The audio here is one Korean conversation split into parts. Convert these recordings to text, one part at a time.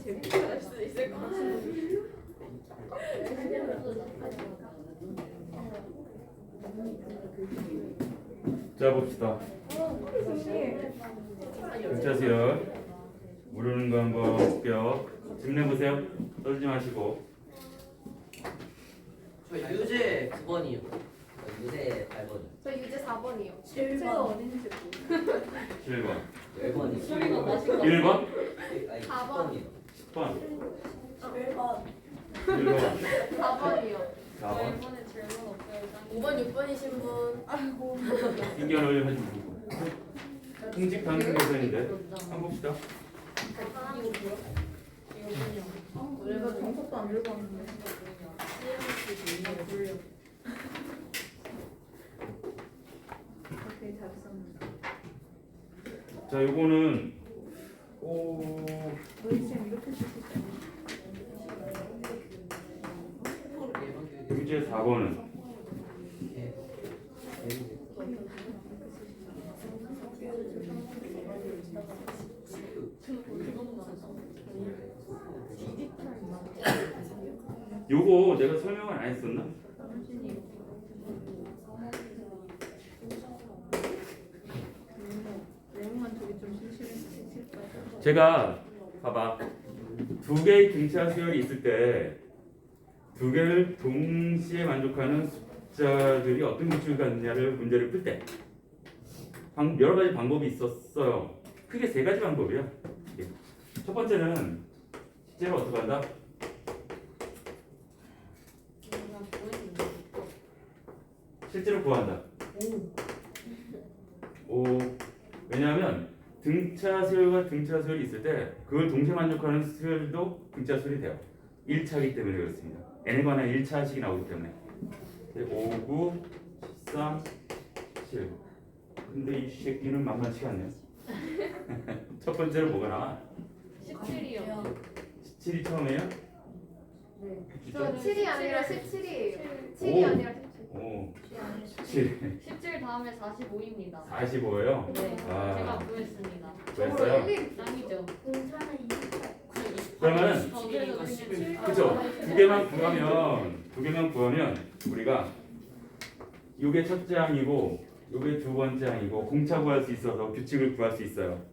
재밌게 할 수 있을 것 같은데. 자 봅시다. 등차수열 모르는 거 한번 볼게요. 질문해보세요. 떨지 마시고. 저 유제 9번이요. 유제 8번이요. 저 유제 4번이요. 7번 어딘지 7번 10번이요. 소리가 나시고 1번? 아니 4번. 10번이요. 10번 7번 1번 4번이요. 4번 이번에 질문 없어요. 5번, 6번이신 분. 아이고 신기한 얼굴 하지 말고. 공직 방송 대선인데 한번 봅시다. 내가 정석도 안 읽었는데 오케이 잘 썼는데 자 요거는 너희 쌤 이렇게 쓰실 때 유제 4번은 요거 내가 설명을 안 했었나? 내용만 되게 좀 실실했을 거예요. 제가 봐봐 두 개의 등차 수열이 있을 때 두 개를 동시에 만족하는 숫자들이 어떤 규칙을 갖느냐를 문제를 풀 때 여러 가지 방법이 있었어요. 크게 세 가지 방법이야. 첫 번째는 실제로 어떻게 한다? 실제로 구한다. 왜냐하면 등차 수열과 등차 수열이 있을 때 그걸 동시에 만족하는 수열도 등차 수열이 돼요. 1차이기 때문에 그렇습니다. n에 관한 1차식이 나오기 때문에 5, 9, 13, 7 근데 이 새끼는 만만치가 않네요. 첫 번째로 뭐가 나와? 17이요. 17이 처음이에요? 네. 진짜? 7이 아니라 17이에요. 오. 7이 아니라 17. 오, 17 17 다음에 45입니다. 45예요? 네. 아. 제가 구했습니다. 그랬어요? 짱이죠. 그러면은 저기가 11. 그죠? 두 개만 구하면 우리가 요게 첫째 항이고 요게 두 번째 항이고 공차 구할 수 있어서 규칙을 구할 수 있어요.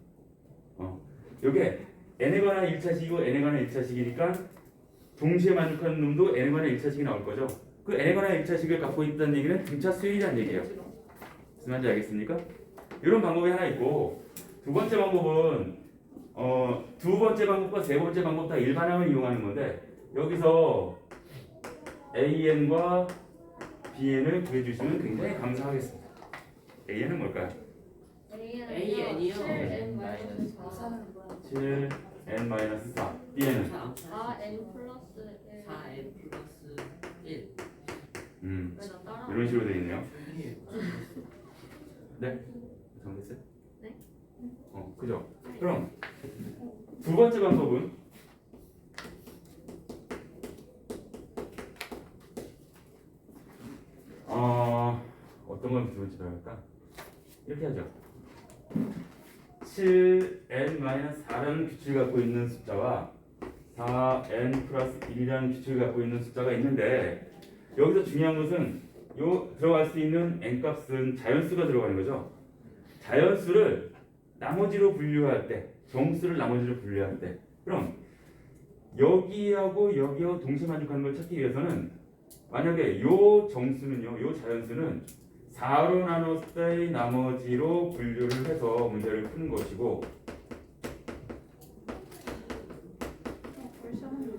요게 n에 관한 1차식이고 n에 관한 1차식이니까 동시에 만족하는 놈도 n에 관한 1차식이 나올 거죠. 그 n에 관한 1차식을 갖고 있다는 얘기는 등차 수열이라는 얘기예요. 무슨 말인지 알겠습니까? 이런 방법이 하나 있고 두 번째 방법은 두 번째 방법과 세 번째 방법 다 일반항을 이용하는 건데 여기서 AN과 BN을 구해주시면 굉장히 감사하겠습니다. AN은 뭘까요? AN이요. 7N-4 BN은 4n 플러스 1. 4n 플러스 1. 왜나 따라? 이런 식으로 되어 있네요. 네? 정됐어요? 네. 그죠? 그럼 두 번째 방법은 어떤 건 두 번째로 할까? 이렇게 하죠. 7n-4라는 규칙을 갖고 있는 숫자와 4n 플러스 1이라는 규칙을 갖고 있는 숫자가 있는데 여기서 중요한 것은 요 들어갈 수 있는 n 값은 자연수가 들어가는 거죠. 자연수를 나머지로 분류할 때, 정수를 나머지로 분류할 때, 그럼 여기하고 여기하고 동시에 만족하는 걸 찾기 위해서는 만약에 요 정수는요, 요 자연수는 4로 나눴을 때 나머지로 분류를 해서 문제를 푸는 것이고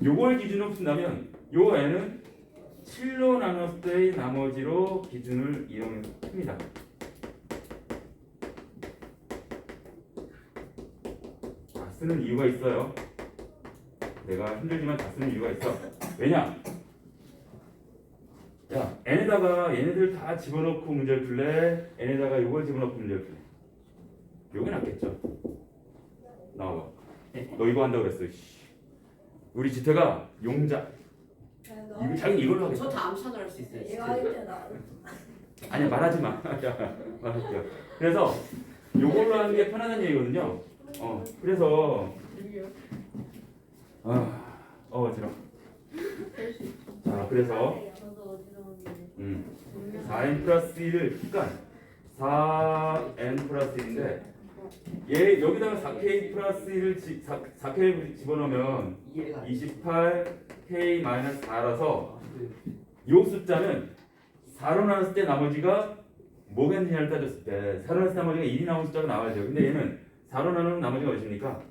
요걸 기준으로 푼다면 요 n은 7로 나눴을 때 나머지로 기준을 이용해서 풉니다. 다 쓰는 이유가 있어요. 내가 힘들지만 다 쓰는 이유가 있어. 왜냐? 야, n에다가 얘네들 다 집어넣고 문제를 풀래? n에다가 요걸 집어넣고 문제를 풀래? 요게 낫겠죠? 나와봐. 너 이거 한다고 그랬어. 우리 지태가 용자. 이거 자기 이걸로 하겠어. 저 다음 차를 할 수 있어요. 이거 할 때나 아니 말하지 마. 말할게요. 그래서 요걸로 하는 게 편하다는 얘기거든요. 그래서 어지러워. 자, 그래서 저도 어지러운데. 4n 플러스 1, 그러니까 4n 플러스 1인데 얘 여기다가 4k 플러스 1을 4k를 집어넣으면 이해가 안 돼. 28k 마이너스 4라서 요 숫자는 4로 나눴을 때 나머지가 뭐겠느냐를 따졌을 때 4로 나눴을 때 나머지가 1이 나온 숫자가 나와야죠. 근데 얘는 4로 나누면 나머지가 몇입니까?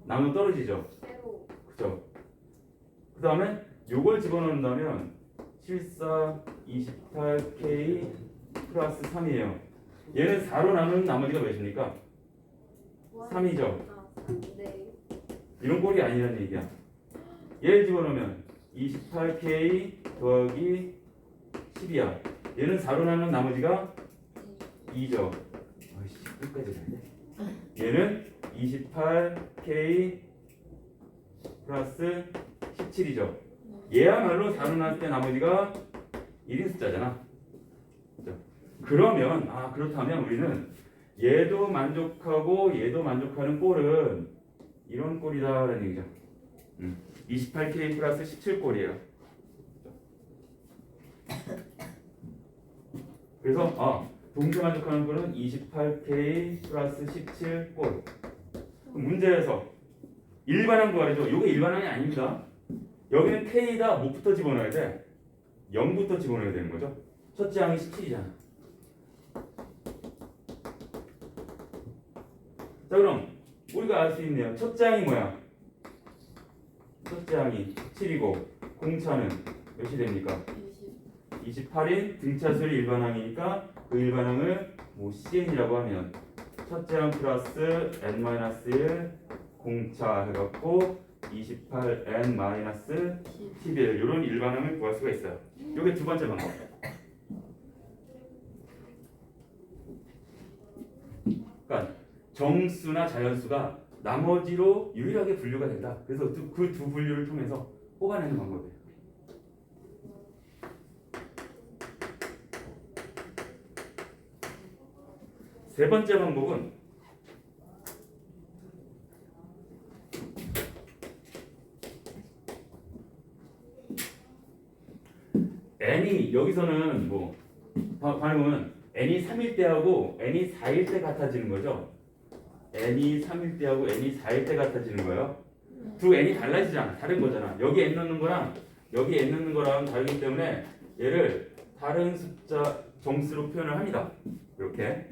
나누면 떨어지죠. 새로. 그죠? 그 다음에 요걸 집어넣는다면 74, 28k 플러스 3이에요. 얘는 4로 나누면 나머지가 몇입니까? 3이죠. 네. 이런 꼴이 아니라는 얘기야. 얘를 집어넣으면 28k 더하기 10이야. 얘는 4로 나누면 나머지가 2죠. 아이씨, 끝까지 가야 돼. 얘는 28k 플러스 17이죠. 얘야말로 4로 나눴을 때 나머지가 1인 숫자잖아. 그죠? 그러면 그렇다면 우리는 얘도 만족하고 얘도 만족하는 꼴은 이런 꼴이다라는 얘기죠. 28k 플러스 17꼴이에요. 그래서 동시에 만족하는 꼴은 28k 플러스 17꼴. 문제에서 일반항 구하래죠. 이게 일반항이 아닙니다. 여기는 k다 뭐부터 집어넣어야 돼? 0부터 집어넣어야 되는 거죠. 첫째 항이 17이잖아. 자, 그럼 우리가 알 수 있네요. 첫째 항이 뭐야? 첫째 항이 7이고 공차는 몇이 됩니까? 28인 등차수의 일반항이니까 그 일반항을 CN이라고 하면 첫째 항 플러스 n-1 공차 해갖고 28n-11 이런 일반항을 구할 수가 있어요. 이게 두 번째 방법. 그러니까 정수나 자연수가 나머지로 유일하게 분류가 된다. 그래서 그 두 분류를 통해서 뽑아내는 방법이에요. 세 번째 방법은 n이 여기서는 뭐 반응은 n이 3일 때하고 n이 4일 때 같아지는 거죠. n이 3일 때하고 n이 4일 때 같아지는 거예요. 두 n이 달라지잖아. 다른 거잖아. 여기 n 넣는 거랑 여기 n 넣는 거랑 다르기 때문에 얘를 다른 숫자 정수로 표현을 합니다. 이렇게.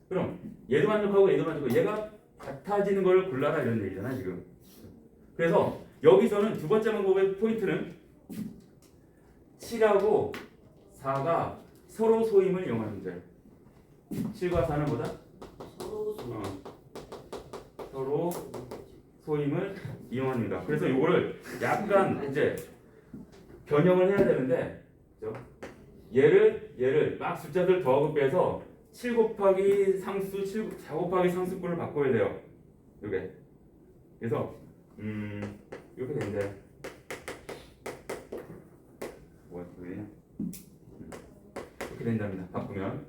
그럼 얘도 만족하고 얘도 만족하고 얘가 같아지는 걸 골라라 이런 얘기잖아 지금. 그래서 여기서는 두 번째 방법의 포인트는 7하고 4가 서로 소임을 이용하는 문제예요. 7과 4는 뭐다? 서로 소임을 이용합니다. 그래서 이거를 약간 이제 변형을 해야 되는데, 그죠? 얘를 막 숫자들 더하고 빼서 7 곱하기 상수 4 곱하기 상수꼴을 바꿔야 돼요. 이게. 그래서 이렇게 된대. 뭐냐? 이렇게 된답니다. 바꾸면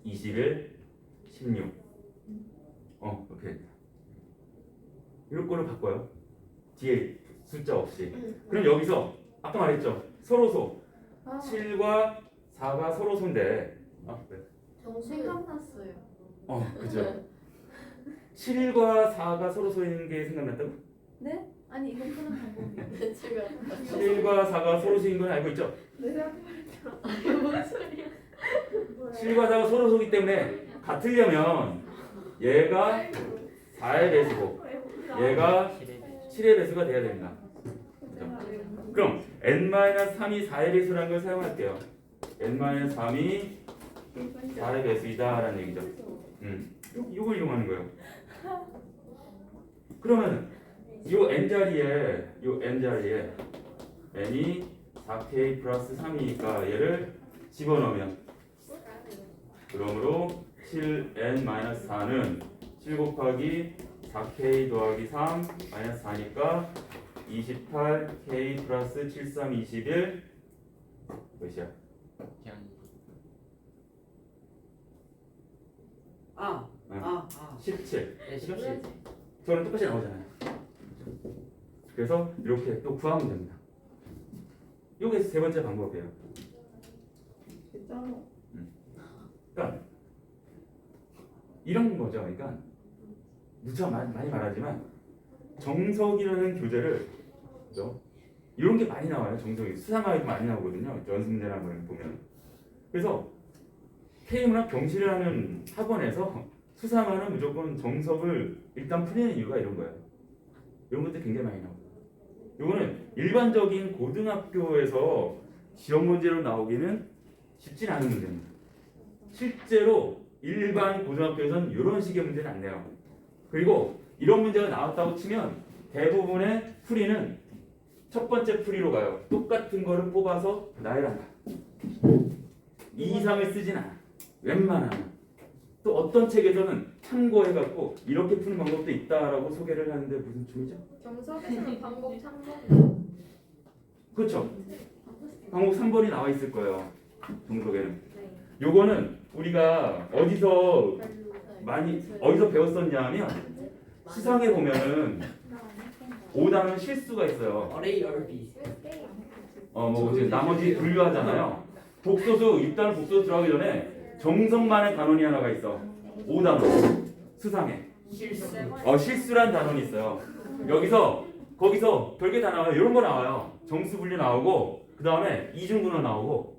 21, 16. 이렇게. 이런 거를 바꿔요. 뒤에 숫자 없이. 그럼 여기서 아까 말했죠. 서로소. 7과 4가 서로소인데. 네. 생각났어요. 그죠. 7과 4가 서로소인 게 생각났다고? 네? 아니 이건 푸는 방법이에요. 제가 7과 4가 서로소인 건 알고 있죠? 내가 뭔 소리야? 7과 4가 서로소기 때문에 같으려면 얘가 4의 배수고 얘가 7의 배수가 돼야 됩니다. 그죠? 그럼 n-3이 4의 배수라는 걸 사용할게요. n-3이 4의 배수이다 라는 얘기죠. 이걸 이용하는 거예요. 그러면 요 n자리에 n이 4k 플러스 3이니까 얘를 집어넣으면 그러므로 7n-4는 7 곱하기 4k 더하기 3 마이너스 4니까 28k 플러스 7, 3, 21 몇이야? 17. 네, 17. 저는 똑같이 나오잖아요. 그래서 이렇게 또 구하면 됩니다. 이게 세 번째 방법이에요. 진짜로. 그러니까 이런 거죠. 그러니까 무척 많이 말하지만 정석이라는 교재를 그죠? 이런 게 많이 나와요. 정석이 수상하게 많이 나오거든요. 연습문제나 뭐 이런 거 보면. 그래서 K문학 경실이라는 학원에서 수상하는 무조건 정석을 일단 풀리는 이유가 이런 거예요. 이런 것도 굉장히 많이 나와요. 이거는 일반적인 고등학교에서 시험 문제로 나오기는 쉽진 않은 문제입니다. 실제로 일반 고등학교에서는 이런 식의 문제는 안 내요. 그리고 이런 문제가 나왔다고 치면 대부분의 풀이는 첫 번째 풀이로 가요. 똑같은 거를 뽑아서 나열한다. 이 이상을 쓰진 않아. 웬만하면. 또 어떤 책에서는 참고해갖고 이렇게 푸는 방법도 있다라고 소개를 하는데 무슨 춤이죠? 정석에서는 방법 3번. 그렇죠. 방법 3번이 나와 있을 거예요. 정석에는. 네. 요거는 우리가 어디서 배웠었냐 하면 수상에 보면은 5단원 실수가 있어요. 어레이 얼비. 뭐 이제 나머지 분류하잖아요. 복소수 6단원 복소수 들어가기 전에 정석만의 단원이 하나가 있어. 5단원 수상에. 실수. 실수란 단원이 있어요. 거기서 별게 다 나와요. 이런 거 나와요. 정수 분류 나오고 그 다음에 이중분호 나오고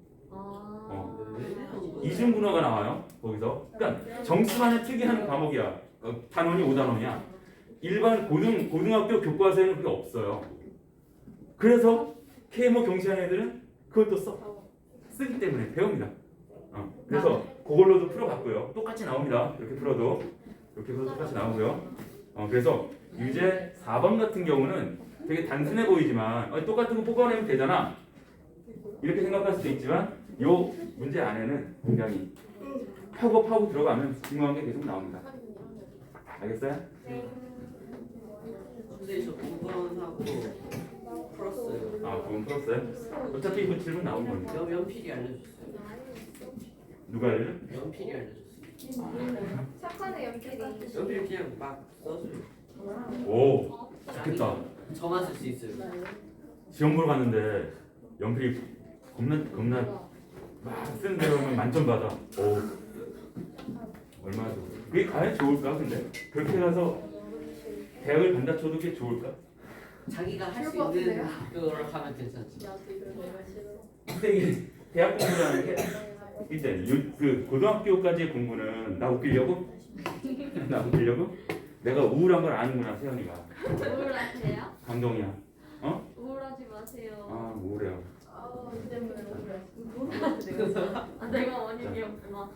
이중분호가 나와요. 거기서. 그러니까 정수만의 특이한 과목이야. 단원이 5단원이야. 일반 고등학교 교과서에는 그게 없어요. 그래서 K모 경시하는 애들은 그것도 쓰기 때문에 배웁니다. 그래서 그걸로도 풀어봤고요. 똑같이 나옵니다. 이렇게 풀어도 똑같이 나오고요. 그래서 유제 4번 같은 경우는 되게 단순해 보이지만 똑같은 거 뽑아내면 되잖아. 이렇게 생각할 수도 있지만 요 문제 안에는 굉장히 파고 들어가면 중요한 게 계속 나옵니다. 알겠어요? 근데 저 9번하고 풀었어요. 그건 풀었어요? 어차피 이거 질문 나온 거니까. 연필이 알려줬어요. 누가 알려? 연필이 알려줬어요. 착한의 연필이. 연필 그냥 막 써줘요. 오, 좋겠다. 저만 쓸 수 있어요. 시험 보러 갔는데 연필이 겁나 막 쓰는 데 보면 만점 받아. 오, 얼마나 좋아. 그게 과연 좋을까? 근데 그렇게 가서 대학을 간다 쳐도 그게 좋을까? 자기가 할 수 그럴 것 있는 같은데요? 그걸 하면 괜찮지. 근데 이게 대학 공부라는 게 이제 그 고등학교까지의 공부는 나 웃기려고? 내가 우울한 걸 아는구나 세연이가. 우울하세요? 감동이야. 우울하지 마세요. 우울해요. 때문에 내가 원인이었구나.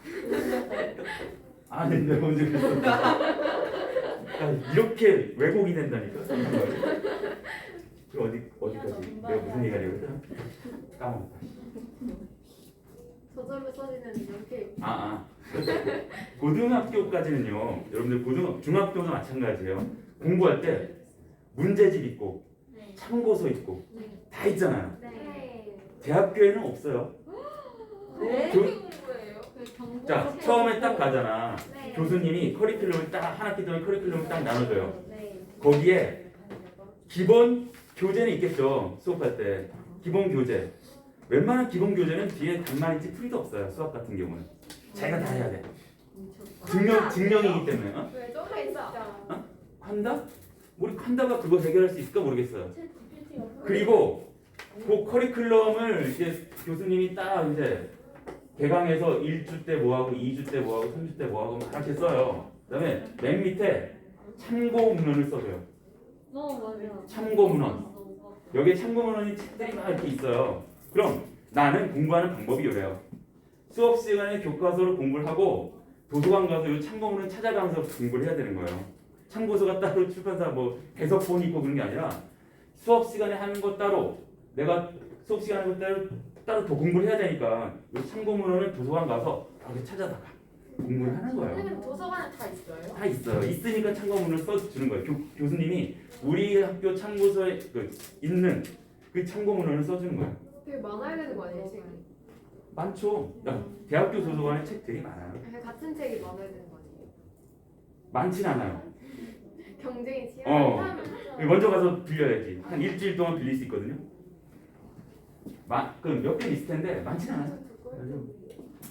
내가 언제 그랬어? 이렇게 왜곡이 된다니까. 그 어디까지? 내가 무슨 얘기하려고 했더라? 까먹었다. 저절로 써지는 연필. 고등학교까지는요. 여러분들 중학교도 마찬가지예요. 공부할 때 문제집 있고 네. 참고서 있고 다 있잖아요. 네. 대학교에는 없어요. 네? 교- 공부예요? 자, 처음에 딱 가잖아. 네. 교수님이 교수님이 커리큘럼을 딱 한 학기 동안 커리큘럼을 딱 나눠줘요. 네. 거기에 기본 교재는 있겠죠. 수업할 때 기본 교재. 웬만한 기본 교재는 뒤에 단말인지 풀이도 없어요. 수학 같은 경우는 자기가 다 해야 돼. 증명이기 때문에. 왜 쪼가 있어? 한다? 우리 한다가 그거 해결할 수 있을까 모르겠어요. 그리고 그 커리큘럼을 이제 교수님이 딱 이제 개강해서 1주 때 뭐하고 2주 때 뭐하고 3주 때 뭐하고 막 이렇게 써요. 그다음에 맨 밑에 참고 문헌을 써줘요. 맞아. 참고 문헌. 여기에 참고 문헌이 책들이 막 이렇게 있어요. 그럼 나는 공부하는 방법이 이래요. 수업 시간에 교과서로 공부를 하고 도서관 가서 이 참고 문헌 찾아가면서 공부를 해야 되는 거예요. 참고서가 따로 출판사 뭐 해석본이 있고 그런 게 아니라 수업 시간에 하는 거 따로 내가 수업 시간에 하는 거 따로 더 공부를 해야 되니까 이 참고 문헌을 도서관 가서 이렇게 찾아다가 공부를 하는 거예요. 선생님 도서관에 다 있어요? 다 있어요. 있으니까 참고문을 써주는 거예요. 교수님이 우리 학교 참고서에 있는 그 참고문을 써주는 거예요. 되게 많아야 되는 거 아니에요, 책이? 많죠. 대학교 도서관에 책 되게 많아요. 그냥 같은 책이 많아야 되는 거 아니에요? 많진 않아요. 경쟁이 어. 치열하면 먼저 가서 빌려야지. 한 일주일 동안 빌릴 수 있거든요. 그럼 몇 개 있을 텐데 많지는 않아요.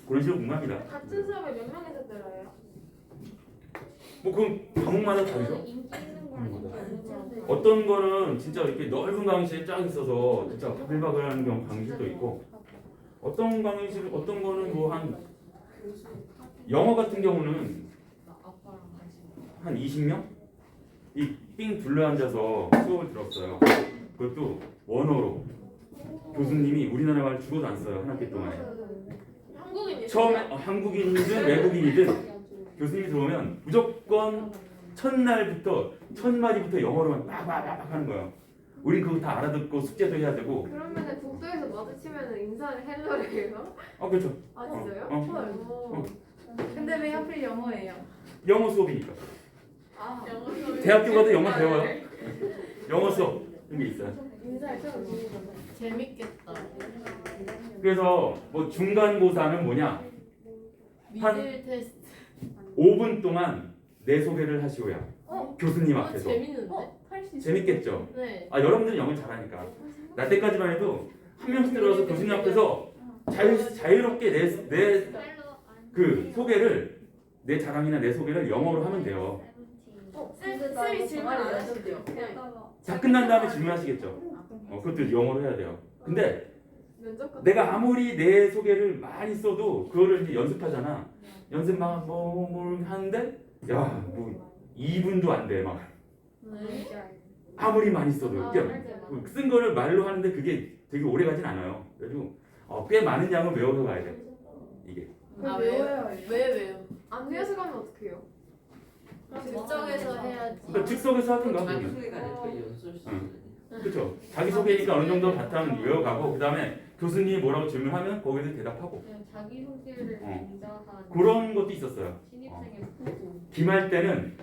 그런 식으로 공부합니다. 같은 수업에 몇 명이서 들어요? 뭐 그럼 과목마다 다르죠. 인기 있는 거랑 인기 없는 거랑 어떤 거는 진짜 이렇게 넓은 강의실에 쫙 있어서 진짜 바글바글하는 경우 강의실도 있고, 어떤 강의실 어떤 거는 뭐 한 영어 같은 경우는 한 20명 이 삥 둘러 앉아서 수업을 들었어요. 그것도 원어로 교수님이 우리나라 말 죽어도 안 써요. 한 학기 동안에. 한국인이세요? 처음에 한국인이든 외국인이든 교수님이 들어오면 무조건 첫날부터 첫 마디부터 영어로만 빡빡빡 하는 거예요. 우린 그거 다 알아듣고 숙제도 해야 되고. 그러면은 복도에서 마주치면은 인사는 헬로래요? 그렇죠. 아 진짜요? 어. 헐. 근데 왜 하필 영어예요? 영어 수업이니까. 아 대학교 가도 영어 배워요. 영어 수업 이런 게 있어요. 인사를 처음 듣는 재밌겠다. 그래서 뭐 중간고사는 뭐냐? 한 미들 테스트. 5분 동안 내 소개를 하시오야. 교수님 앞에서. 재밌는데? 할수 재밌겠죠? 네. 여러분들은 영어 잘하니까. 나 때까지만 해도 한 명씩 들어서 교수님 앞에서 자유롭게 내 그 소개를, 내 자랑이나 내 소개를 영어로 하면 돼요. 쌤이 질문 안 하셨대요. 다 끝난 다음에 질문하시겠죠. 그것도 영어로 해야 돼요. 근데 면접 같은 내가 아무리 내 소개를 많이 써도 그거를 이제 연습하잖아. 연습 막 뭐 하는데 뭐 2분도 안 돼. 막 네. 아무리 많이 써도 쓴 거를 말로 하는데 그게 되게 오래 가진 않아요. 그래가지고 꽤 많은 양을 외워서 가야 돼. 이게. 아 외워야 왜요? 해요. 왜요? 안 외워서 가면 어떡해요? 즉석에서 해야지. 그러니까 즉석에서 하든가. 자기 그러면. 소개가 아니라 거의 연습 수준이네. 그렇죠. 자기 소개니까 어느 정도 바탕 외워가고 그 다음에 교수님이 뭐라고 질문하면 거기서 대답하고 그냥 자기 소개를 굉장한 그런 것도 있었어요. 신입생의 포부. 기말 때는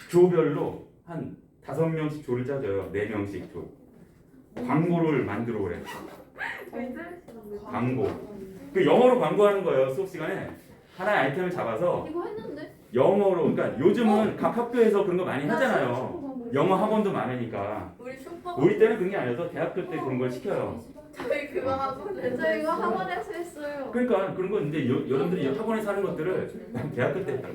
조별로 한 5명씩 조를 짜줘요. 4명씩 조. 광고를 만들어 오래. 광고. 그 영어로 광고하는 거예요. 수업 시간에 하나의 아이템을 잡아서 이거 했는데? 영어로. 그러니까 요즘은 각 학교에서 그런 거 많이 하잖아요. 영어 학원도 많으니까. 우리 쇼파. 우리 때는 그런 게 아니어서 대학교 때 그런 걸 시켜요. 저희 그거 하고 저 이거 학원에서 했어요. 그러니까 그런 건 이제 여러분들이 학원에서 하는 것들을 대학교 때 했다고.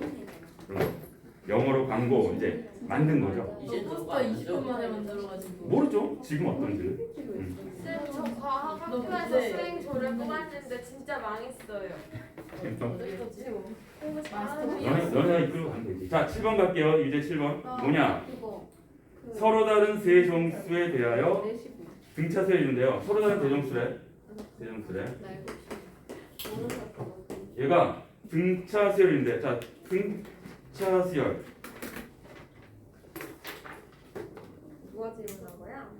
그런 거. 영어로 광고 이제 만든 거죠. 이제 저 그런 포스터 거안 20분 만에 하죠? 만들어가지고. 모르죠. 지금 어떤지. 쌤, 저 과학 학교에서 근데- 수행조를 뽑았는데 진짜 망했어요. 너네 이끌고 가면 되지. 자, 7번 갈게요. 유제 7번. 뭐냐? 그거. 서로 다른 세 정수에 대하여 등차수해 주는데요. 서로 다른 대정수래. 대정수래. 얘가 등차수열인데, 자, 등차수열. 누가 질문한 거야?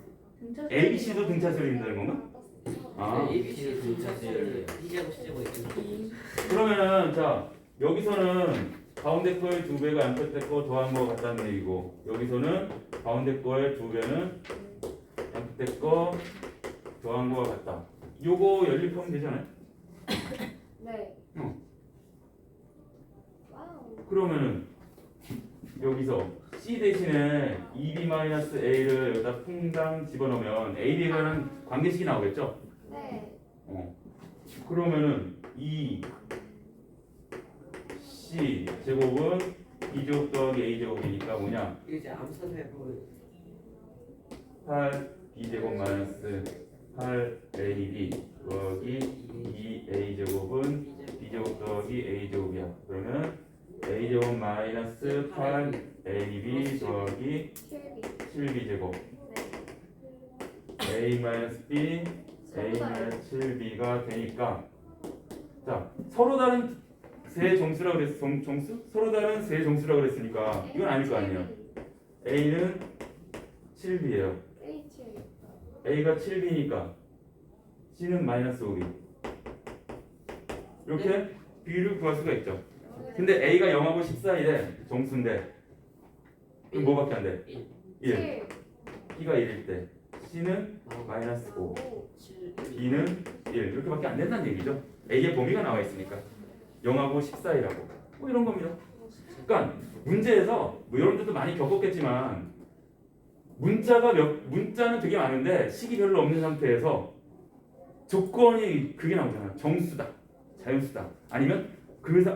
ABC도 등차수열인다는 건가? 아, ABC는 등차수열이에요. B제곱, C제곱 이렇게. 그러면은 자 여기서는 가운데 거의 2배가 양끝에 거 더한 거 같다는 얘기고, 여기서는 가운데 거의 2배는 양끝에 거 더한 거 같다. 요거 연립하면 되잖아요. 네. 그러면은 여기서 C 대신에 2B-A를 여기다 퐁당 집어넣으면 AB에 관한 관계식이 나오겠죠? 네. 그러면은 이 C 제곱은 B제곱 더하기 A 제곱이니까 뭐냐? 이거 이제 암산 해보면 8 B제곱 마이너스 8 AB 더하기 2A 제곱은 B제곱 더하기 A 제곱이야. 그러면 A 제곱 마이너스 8 AB 더하기 7B 제곱 A 마이너스 B A 마이너스 7B가 되니까, 자 서로 다른 세 정수라고 그랬어. 정수? 서로 다른 세 정수라고 그랬으니까 이건 아닐 거 아니에요. A는 7B예요. A가 7B니까 C는 마이너스 5B. 이렇게 B를 구할 수가 있죠. 근데 A가 0하고 14이래. 정수인데 그럼 뭐밖에 안 돼? 1. B가 1일 때 C는 마이너스 5, B는 1. 이렇게밖에 안 된다는 얘기죠. A의 범위가 나와 있으니까 0하고 14이라고 이런 겁니다. 그러니까 문제에서 뭐 여러분들도 많이 겪었겠지만 문자는 되게 많은데 식이 별로 없는 상태에서 조건이 그게 나오잖아. 정수다, 자연수다. 아니면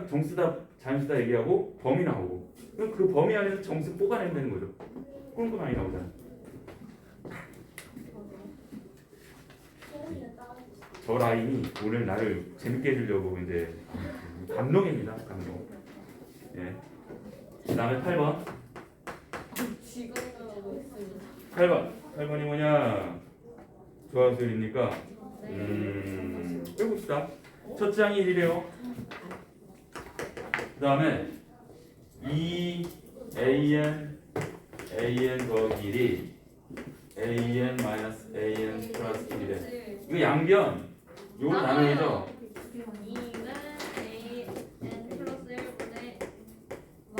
정수다, 자연수다 얘기하고 범위 나오고. 그럼 그 범위 안에서 정수 뽑아내면 되는 거죠. 그런 거 많이 나오잖아. 저 라인이 오늘 나를 재밌게 해주려고 이제 감동입니다. 감동. 예. 그 다음에 8번. 지각하고 있습니다. 8번이 뭐냐? 조합수열입니까? 네. 해봅시다. 첫 장이 1이래요. 그 다음에 2an 더하기 1이 an 마이너스 an 플러스 1이래. 이거 양변. 요거 나누죠. 2는 A N 플러스 1분의 Y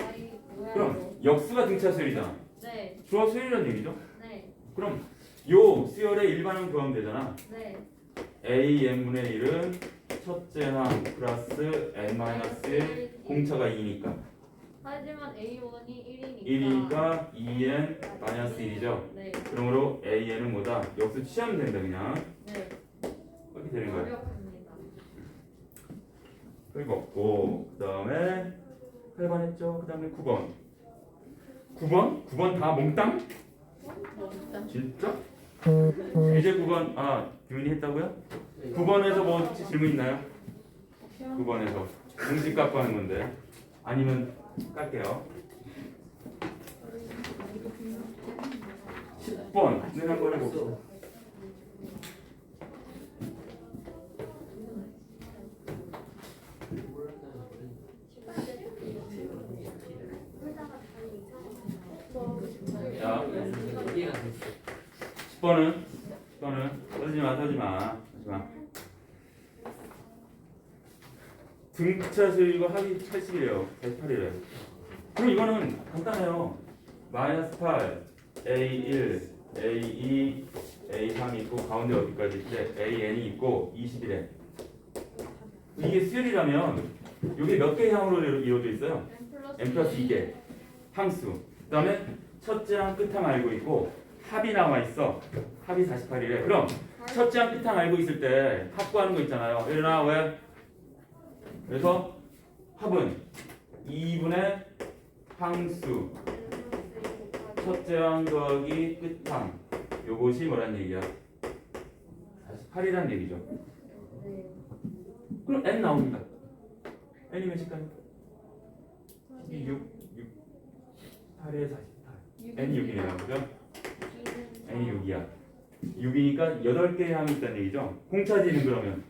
뭐야? 그럼 역수가 등차수열이잖아. 네. 조합수열이라는 얘기죠. 네. 그럼 요 수열의 일반항 구하면 되잖아. 네. an분의 1은 첫째 항 플러스 n 마이너스 1 공차가 2니까 하지만 A1이 1이니까 1이니까 2n 마이너스 1이죠. 네. 그러므로 an은 뭐다? 역수 취하면 된다 그냥. 네. 이렇게 되는 거야. 완벽합니다. 그리고 없고 그 다음에 8번 했죠. 그 다음에 9번. 9번 다 몽땅? 먹다. 진짜? 이제 9번 규민이 했다고요? 9번에서 뭐 혹시 질문 있나요? 9번에서 공식값 하는 건데 아니면 깔게요. 10번은 한번 해봅시다. 자, 10번은 서지마. 등차 수열이고 합이 80이래요. 88이래요. 그럼 이거는 간단해요. 마이너스 8, A1, A2, A3 있고 가운데 어디까지 있대? AN이 있고 20이래. 이게 수열이라면 이게 몇 개의 항으로 이루어져 있어요? n 플러스 2개 항수. 그 다음에 첫째 항 끝항 알고 있고 합이 나와 있어. 합이 48이래. 그럼 첫째 항 끝항 알고 있을 때 합 구하는 거 있잖아요. 일어나 왜? 그래서 합은 2분의 항수 첫째 항 더하기 끝항 요것이 뭐란 얘기야? 48이란 얘기죠. 네. 그럼 n 나옵니다. n이 몇일까요? 6 8에 48 n이 6이네요. 그죠? n이 6이야. 6이니까 8개의 항이 있다는 얘기죠. 공차 D는 그러면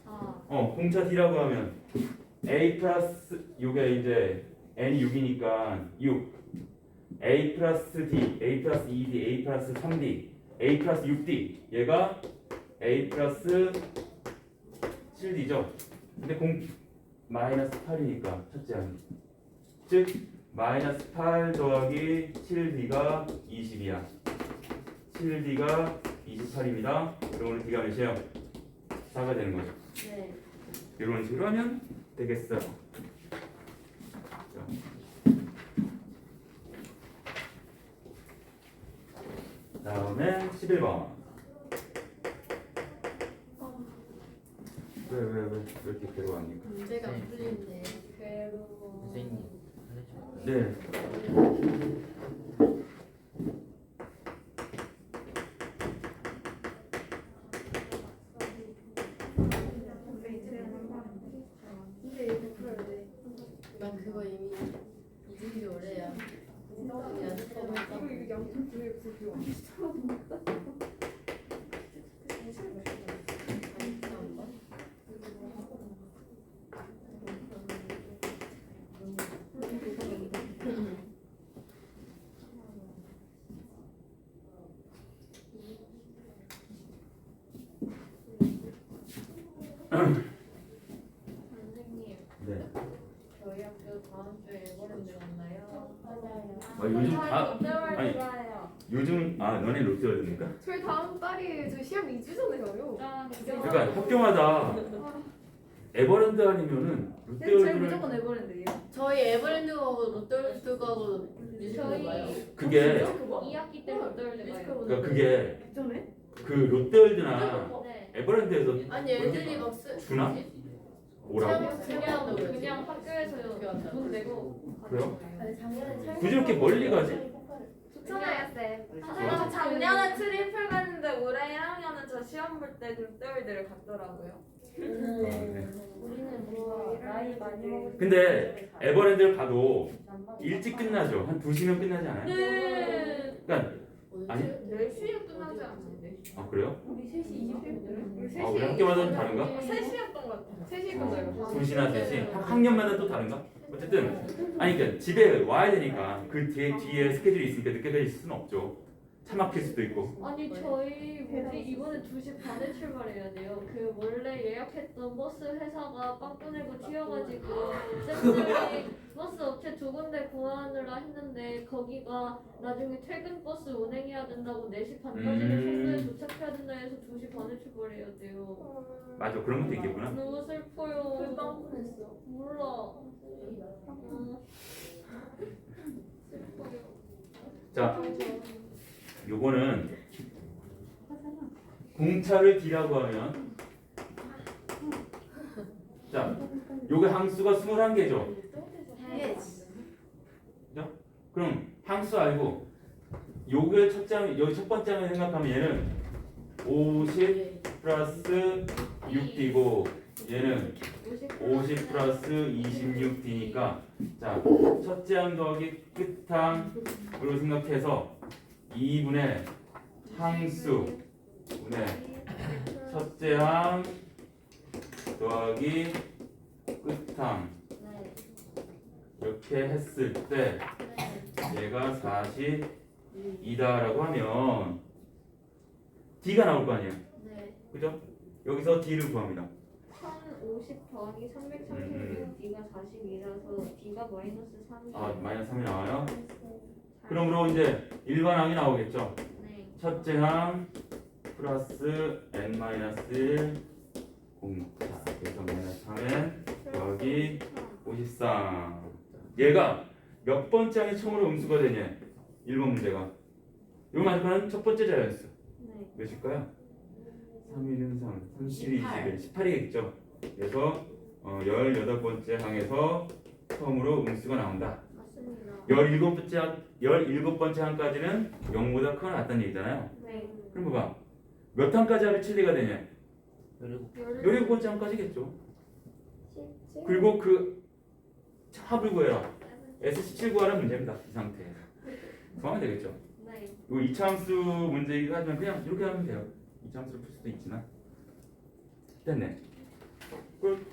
4. 공차 D라고 하면 A 플러스 요게 이제 n이 6이니까 6 A 플러스 D, A 플러스 2D, A 플러스 3D, A 플러스 6D 얘가 A 플러스 7D죠. 근데 마이너스 8이니까 첫째 항이 즉 마이너스 8 더하기 7D가 20이야. 7D가 28입니다. 그럼 오늘 D가 몇이에요? 4가 되는 거죠. 네. 이런 식으로 하면 되겠어요. 다음에 11번. 왜 이렇게 괴로워합니까? 문제가 안 풀리네. 괴로워. 선생님 네. 난 그거 이미 잊은 지 오래야. 연습하고 있다고. 선생님, 네. 저희 학교 다음 주에 일본에 들어갔나요? 요즘 아니 요즘 너네 롯데월드입니까? 저희 다음 달이 저 시험 2주 전에 가요. 짠. 그러니까 학교마다 에버랜드 아니면은 저희 롯데월드를 무조건 에버랜드예요. 저희 에버랜드 가고 롯데월드 가고 저희 봐요. 그게 2학기 때 롯데월드 가요. 그러니까 그게 전에? 그 롯데월드나 네. 에버랜드에서 아니 애들이 막 주나? 오라고? 그냥 학교에서 돈 내고 그래요? 작년에 굳이 이렇게 멀리 가지? 좋잖아요 쌤. 저 작년에 트리플 갔는데 올해 1학년은 저 시험 볼 때 롯데월드를 갔더라고요. 네. 우리는 뭐 나이 많이 먹을 근데 에버랜드를 가도 일찍 끝나죠. 한 2시면 끝나지 않아요? 네. 그러니까 아니? 4시에 끝나지 않았는데. 아 그래요? 우리 3시 20분. 아 우리 학교마다 좀 다른가? 3시였던 것 같아요. 3시 끝나요. 2시나 3시? 학년마다 또 다른가? 어쨌든 아니 그러니까 집에 와야 되니까 그 뒤에 스케줄이 있으니까 늦게 될 수는 없죠. 차 막힐 수도 있고. 아니 저희 뭐지 이번에 2시 반에 출발해야 돼요. 그 원래 예약했던 버스 회사가 빵꾸 내고 튀어가지고 쌤들이 버스 업체 2군데 구하느라 했는데 거기가 나중에 퇴근 버스 운행해야 된다고 4시 반까지는 성도에 도착해야 된다 해서 2시 반에 출발해야 돼요. 맞아 그런 것도 있겠구나. 너무 슬퍼요. 왜 빵꾸 냈어? 몰라. 슬퍼요. 자 요거는 공차를 D라고 하면 자 요게 항수가 21개죠. 그럼 항수 알고 요게 여기 첫 번째 장면 생각하면 얘는 50 플러스 6D고 얘는 50 플러스 26D니까 자 첫째 항 더하기 끝항으로 생각해서 2분의 항수 분의 첫째 항 더하기 끝항 이렇게 했을 때 얘가 42다라고 하면 D가 나올 거 아니에요. 네. 그죠? 여기서 D를 구합니다. 1050 더하기 336 D가 42라서 D가 마이너스 3. 아 마이너스 3이 나와요. 그러므로 이제 일반항이 나오겠죠. 네. 첫째 항 플러스 n-1 공차 그래서 마이너스 3n 더하기 53 얘가 몇 번째 항이 처음으로 음수가 되냐 1번 문제가 이거 맞으면 첫 번째 자리였어. 네. 몇일까요? 3, 1은 3, 3, 7, 21, 18이겠죠. 그래서 18번째 항에서 처음으로 음수가 나온다. 맞습니다. 17번째 항까지는 0보다 크거나 같다는 얘기잖아요. 네. 그럼 봐봐. 몇 항까지 하면 7D가 되냐? 그리고 17번째 항까지겠죠. 그리고 그 합을 구해라. S17 구하라는 문제입니다. 이 상태에서. 구하면 되겠죠. 네. 이거 이차함수 문제이긴 하지만 그냥 이렇게 하면 돼요. 이차함수를 풀 수도 있지만. 됐네. 끝.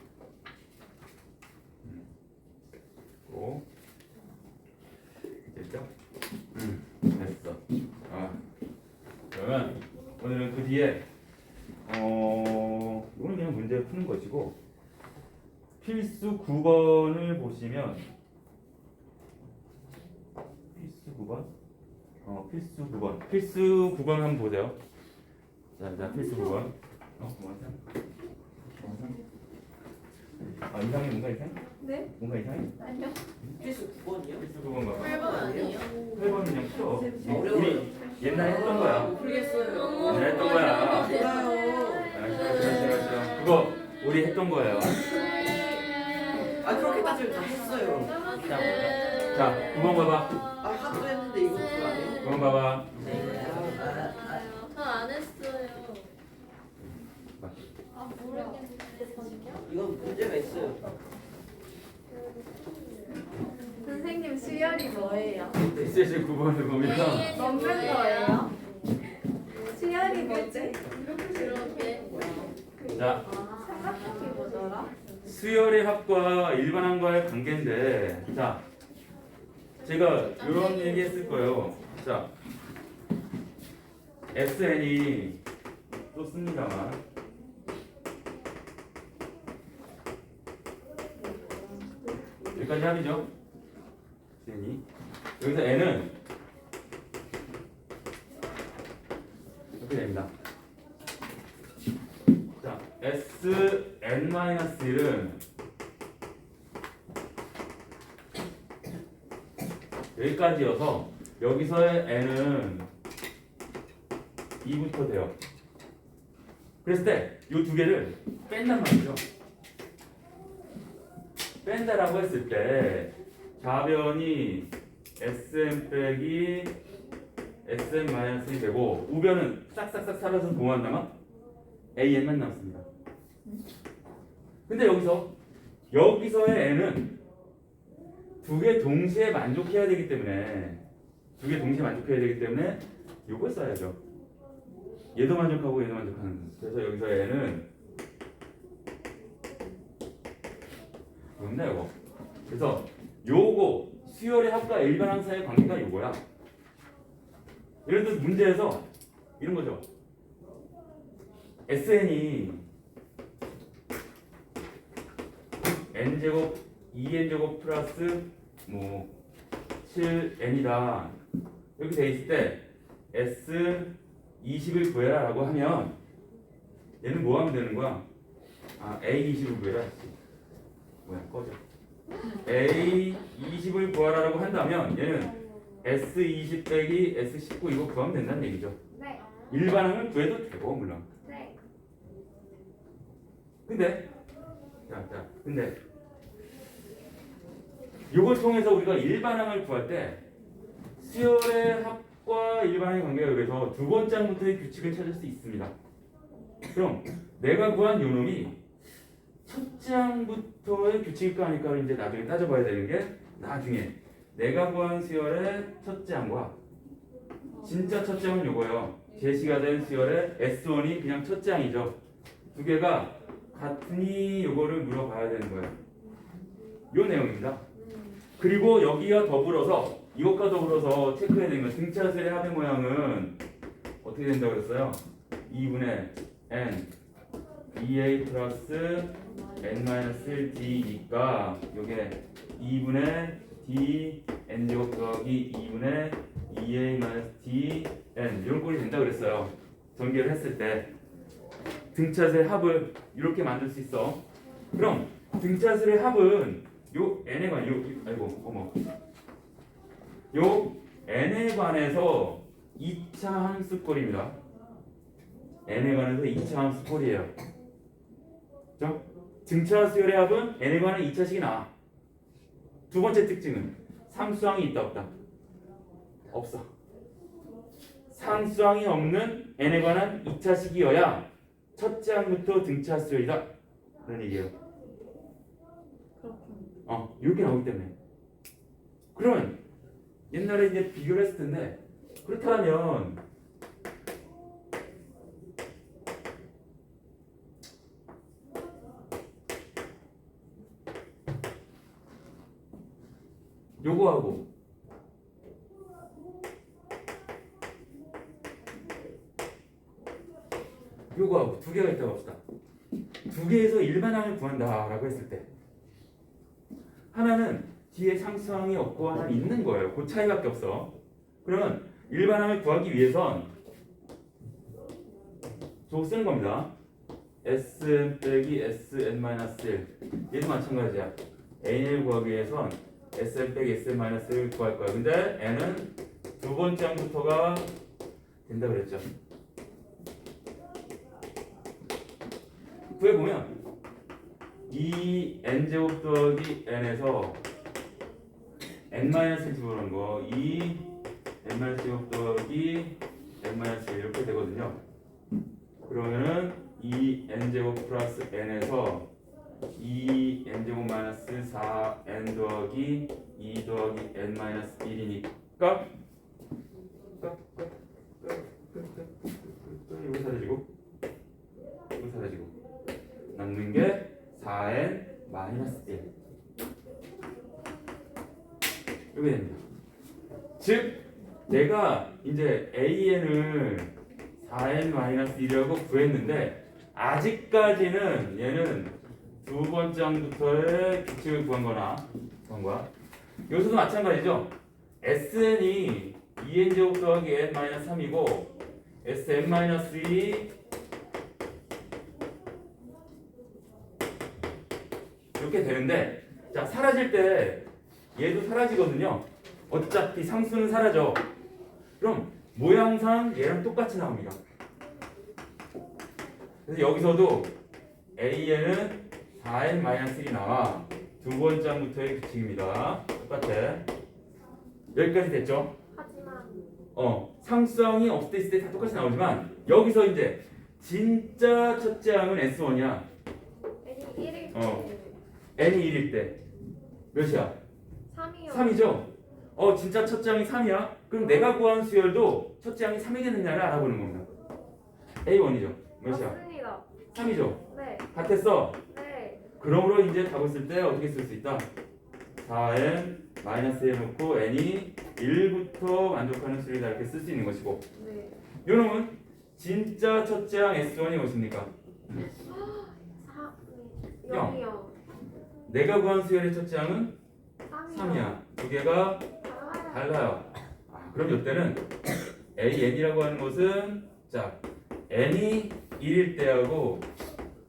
고. 됐죠? 됐어. 그러면 오늘은 그 뒤에 이거는 그냥 문제 푸는 것이고 필수 9번을 보시면 필수 9번 필수 9번 한번 보세요. 자 필수 9번 이상해 뭔가 이상해? 네? 뭔가 이상해? 아니요. 필수 9번이요? 필수 9번 봐. 8번 아니에요? 8번 그냥 풀어. 어려워요. 우리 옛날에 했던 거야. 모르겠어요. 옛날에 했던 거야. 몰라요. 싫어. 그거 우리 했던 거예요. 아 그렇게 따지면 다 했어요. 자 9번 봐봐. 아 하도 했는데 이거 그거 안 해요? 9번 봐봐. 저안 했어요. 아 모르겠는데. 이건 문제가 있어요. 선생님 수열이 뭐예요? SH 9번을 보면 먹는 거예요? 수열이 뭐지? 그렇게. 자 삼각형이 뭐더라? 수열의 합과 일반항과의 관계인데 자 제가 이런 얘기 했을 거예요. 자 SN이 또 씁니다만 여기까지 합이죠. SN이 여기서 N은 이렇게 됩니다. 자 S n-1은 여기까지여서 여기서의 n은 2부터 돼요. 그랬을 때 이 두 개를 뺀단 말이죠. 뺀다라고 했을 때 좌변이 sm 빼기 sm-1이 되고 우변은 싹싹싹 사라져서 뭐만 남아? an만 남습니다. 근데 여기서의 n은 두 개 동시에 만족해야 되기 때문에 이걸 써야죠. 얘도 만족하고 얘도 만족하는 거죠. 그래서 여기서의 n은 뭔데 이거? 그래서 요거 수열의 합과 일반항 사이의 관계가 요거야. 예를 들어서 문제에서 이런 거죠. SN이 n제곱 2n제곱 플러스 뭐 7n이다 이렇게 돼 있을 때 S20을 구해라 라고 하면 얘는 뭐 하면 되는 거야? A20을 구해라. 뭐야 꺼져. A20을 구하라 라고 한다면 얘는 S20 빼기 S19 이거 구하면 된다는 얘기죠. 네. 일반항을 구해도 되고 물론. 네. 근데 이걸 통해서 우리가 일반항을 구할 때 수열의 합과 일반항의 관계가 그래서 두 번째 항부터의 규칙을 찾을 수 있습니다. 그럼 내가 구한 요 놈이 첫째 항부터의 규칙일까 아닐까를 이제 나중에 따져봐야 되는 게 나중에 내가 구한 수열의 첫째 항과 진짜 첫째 항은 요거예요. 제시가 된 수열의 S1이 그냥 첫째 항이죠. 두 개가 같으니 요거를 물어봐야 되는 거예요. 요 내용입니다. 그리고 여기와 더불어서 이것과 더불어서 체크해야 되는 건 등차수의 합의 모양은 어떻게 된다고 그랬어요? 2분의 n EA 플러스 n-1d니까 요게 2분의 d n제곱 더하기 2분의 EA-d n 이런 꼴이 된다고 그랬어요. 전개를 했을 때 등차수의 합을 이렇게 만들 수 있어. 그럼 등차수의 합은 요 n에 관 요 n에 관해서 2차 함수꼴입니다. n에 관해서 2차 함수꼴이에요. 그죠? 등차수열의 합은 n에 관한 2차식이 나와. 두 번째 특징은 상수항이 있다 없다? 없어. 상수항이 없는 n에 관한 2차식이어야 첫째 항부터 등차수열이다 라는 얘기예요. 이렇게 나오기 때문에. 그러면 옛날에 이제 비교를 했을 텐데 그렇다면 요거하고 요거하고 두 개가 있다고 합시다. 두 개에서 일반항을 구한다라고 했을 때 하나는 뒤에 상수항이 없고 하나는 있는 거예요. 그 차이밖에 없어. 그러면 일반항을 구하기 위해선 저거 쓰는 겁니다. Sn 빼기 Sn-1 얘도 마찬가지야. n을 구하기 위해선 Sn 빼기 Sn-1을 구할 거야. 근데 n은 두 번째 항부터가 된다 그랬죠. 구해보면 이 n제곱 더하기 n에서 n-1 집어넣은 거 이 n-제곱 더하기 n-1 이렇게 되거든요. 그러면은 이 n제곱 플러스 n에서 이 n제곱 마이너스 4n 더하기 2 더하기 n-1이니까 이거 사라지고 이거 사라지고 남는 게 4n 마이너스 1 이렇게 됩니다. 즉 내가 이제 an을 4n 마이너스 1이라고 구했는데 아직까지는 얘는 두 번째 항부터의 규칙을 구한 거야. 여기서도 마찬가지죠. sn이 2n제곱 더하기 n-3이고 sn-1이 이렇게 되는데 자 사라질 때 얘도 사라지거든요. 어차피 상수는 사라져. 그럼 모양상 얘랑 똑같이 나옵니다. 그래서 여기서도 AN은 4n-1이 나와. 두 번째 항부터의 규칙입니다. 똑같아. 여기까지 됐죠? 하지만 상수항이 없을 때 있을 때 다 똑같이 나오지만 여기서 이제 진짜 첫째 항은 S1이야. N이 1일 n이 1일 때 몇이야? 3이요. 3이죠? 진짜 첫째 항이 3이야? 그럼 내가 구한 수열도 첫째 항이 3이겠느냐를 알아보는 겁니다. A1이죠. 몇이야? 맞습니다. 3이죠? 네. 같았어? 네. 그러므로 이제 답을 쓸 때 어떻게 쓸 수 있다? 4n 마이너스 해놓고 n이 1부터 만족하는 수를 이렇게 쓸 수 있는 것이고 네. 요놈은 진짜 첫째 항 S1이 무엇입니까? 0이요. 내가 구한 수열의 첫째 항은 3이요. 3이야. 두 개가 달라요. 그럼 이때는 AN이라고 하는 것은 자 n이 1일 때하고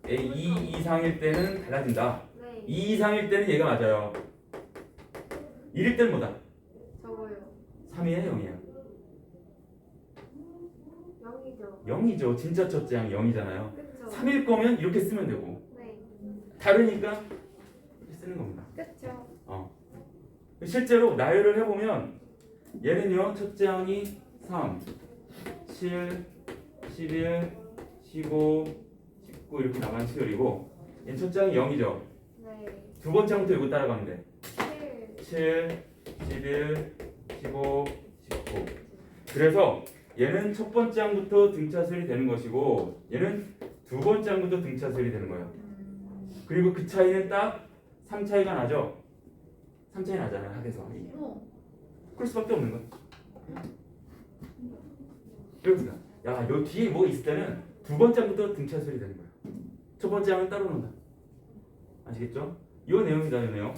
A 2 이상일 때는 달라진다. 네. 2 이상일 때는 얘가 맞아요. 1일 때는 뭐다? 저거요. 3이야 0이야? 0이죠. 0이죠. 진짜 첫째 항 0이잖아요. 그쵸. 3일 거면 이렇게 쓰면 되고 네. 다르니까 이렇게 쓰는 겁니다. 그쵸. 실제로 나열을 해보면 얘는요 첫째 항이 3, 7, 11, 15, 19 이렇게 나가는 수열이고 얘는 첫째 항이 0이죠. 네. 두 번째 항부터 이거 따라가면 돼. 7. 7, 11, 15, 19. 그래서 얘는 첫 번째 항부터 등차 수열이 되는 것이고 얘는 두 번째 항부터 등차 수열이 되는 거예요. 그리고 그 차이는 딱 3 차이가 나죠. 3 차이 나잖아요. 합에서. 그럴 수밖에 없는 거야. 그러니까 요 뒤에 뭐 있을 때는 두 번째 항부터 등차 수열이 되는 거야. 첫 번째 항은 따로 논다. 아시겠죠? 이 내용이다, 이 내용.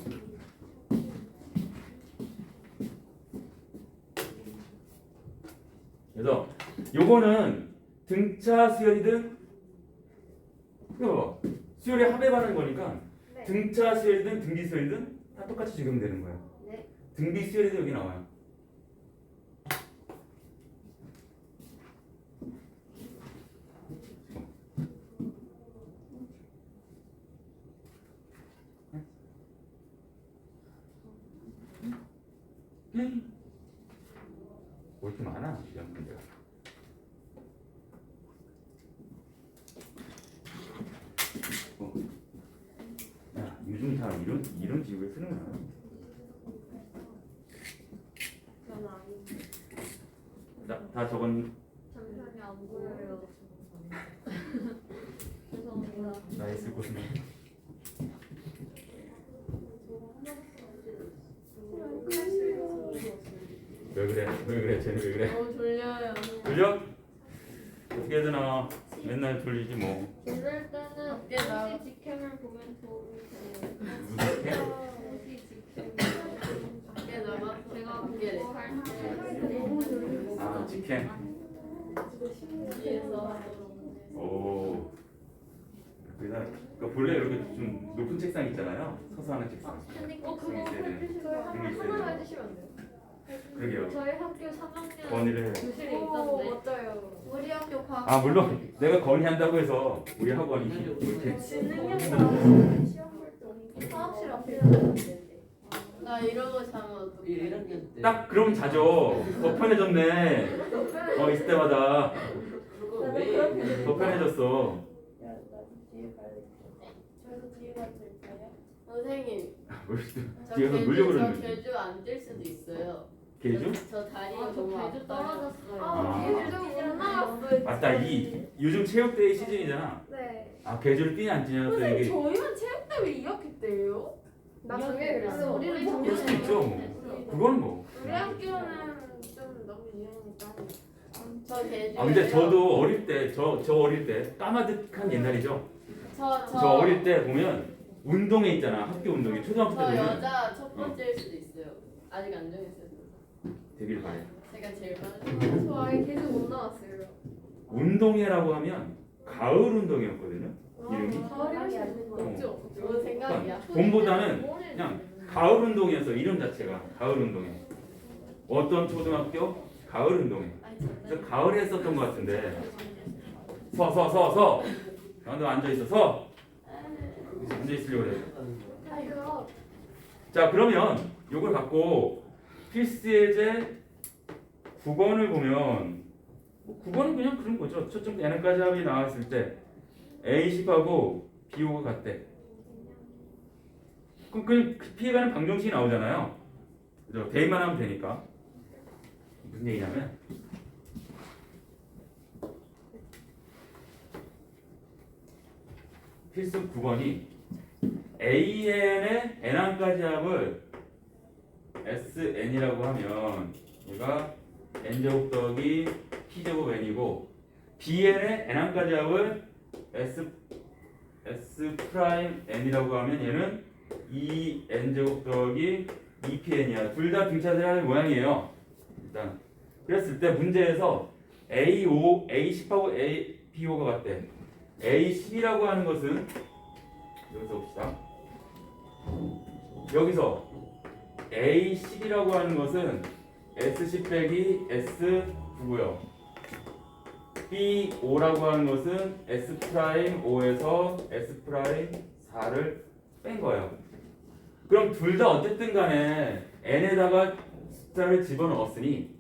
그래서 요거는 등차 수열이든 이거 봐. 수열의 합에 관한 거니까 네. 등차 수열이든 등비 수열이든 다 똑같이 적용되는 거예요. 네. 등비 수열이도 여기 나와요. 뭐 이렇게 많아? 이런 문제가. 야, 요즘 다 이런 지구에 쓰는 거야. 저는 아닌데. 다 적은 잠시만요 안 보여요. 죄송합니다. 나 했을 곳은 왜 그래? 왜 그래? 쟤는 왜 그래? 너무 졸려요. 졸려? 어떻게 해야 되나? 맨날 졸리지 뭐. 이럴 때는 밖에 나- 혹시 직캠을 보면 도움이 돼요. 무슨 게? 혹시 직캠 밖에 나가서 제가 밖에 공부할 때 아, 직캠. 뒤에서 오. 그 본래 이렇게 좀 높은 책상 있잖아요. 서서 하는 책상. 그거 그게 있어야 돼. 해주시면 그게 있어야 하나만 돼. 해주시면 안 돼요? 그러게요. 저희 학교 3학년 건의를 해. 교실에 오, 있던데 맞아요. 우리 학교 과학. 아 물론 내가 건의한다고 해서 우리 학원이 이렇게 지능형 시험 볼 화학실 앞에 있는데. 나 이러고 자면 어떡해? 1학년 때. 딱 그럼 자죠. 더 편해졌네. 있을 때마다 그거 왜? 더 편해졌어. 저도 뒤에 가실까요? 선생님, 저 뒤에서 제주, 놀려고 저 그러는 거지. 제주 안 뛸 수도 있어요. 개주? 저 다리가 저 너무 제주 아파요. 떨어졌어요. 아. 요즘 못 나갔어요. 맞다. 이 요즘 체육대회 시즌이잖아. 네. 개주를 뛰냐 안 뛰냐 또 선생님 이게 저희만 체육대회 2학기 때예요? 나중에 그랬어. 우리는 그럴 수도 있죠. 뭐. 그건 뭐. 우리 학교는 좀 너무 유행이니까. 저 제주. 근데 저도 어릴 때 저 어릴 때 까마득한 옛날이죠. 저 어릴 때 보면 운동회 있잖아. 학교 운동회 초등학교 때 저 보면 여자 첫 번째일 수도 있어요. 아직 안 정했어요. 되길 바래. 제가 제일 많은. 저 아예 계속 못 나왔어요. 운동회라고 하면 가을 운동회였거든요. 이름이. 없죠. 좋은 생각이야. 봄보다는 그냥 가을 운동이었어. 이름 자체가 가을 운동회. 어떤 초등학교? 가을 운동회. 그래서 가을에 했었던 것 같은데. 서. 너 앉아 있어. 서. 앉아 있으려고 그래. 아이고. 자, 그러면 이걸 갖고 필수예제 9번을 보면 9번은 그냥 그런 거죠. 초점 N까지 합이 나왔을 때 A10하고 B5가 같대. 그럼 그 피해가는 방정식이 나오잖아요. 그죠? 대입만 하면 되니까. 무슨 얘기냐면 필수 9번이 AN의 N항까지 합을 SN이라고 하면 얘가 N제곱 더하기 P제곱 N이고 BN의 N항까지 합을 S 프라임 N이라고 하면 얘는 2N제곱 더하기 2PN이야. 둘 다 등차수를 하는 모양이에요. 일단 그랬을 때 문제에서 A10하고 B5가 같대. A10이라고 하는 것은 여기서 봅시다. 여기서 A10이라고 하는 것은 S10 빼기 S9고요. B5라고 하는 것은 S 프라임 5에서 S 프라임 4를 뺀 거예요. 그럼 둘 다 어쨌든 간에 N에다가 숫자를 집어넣었으니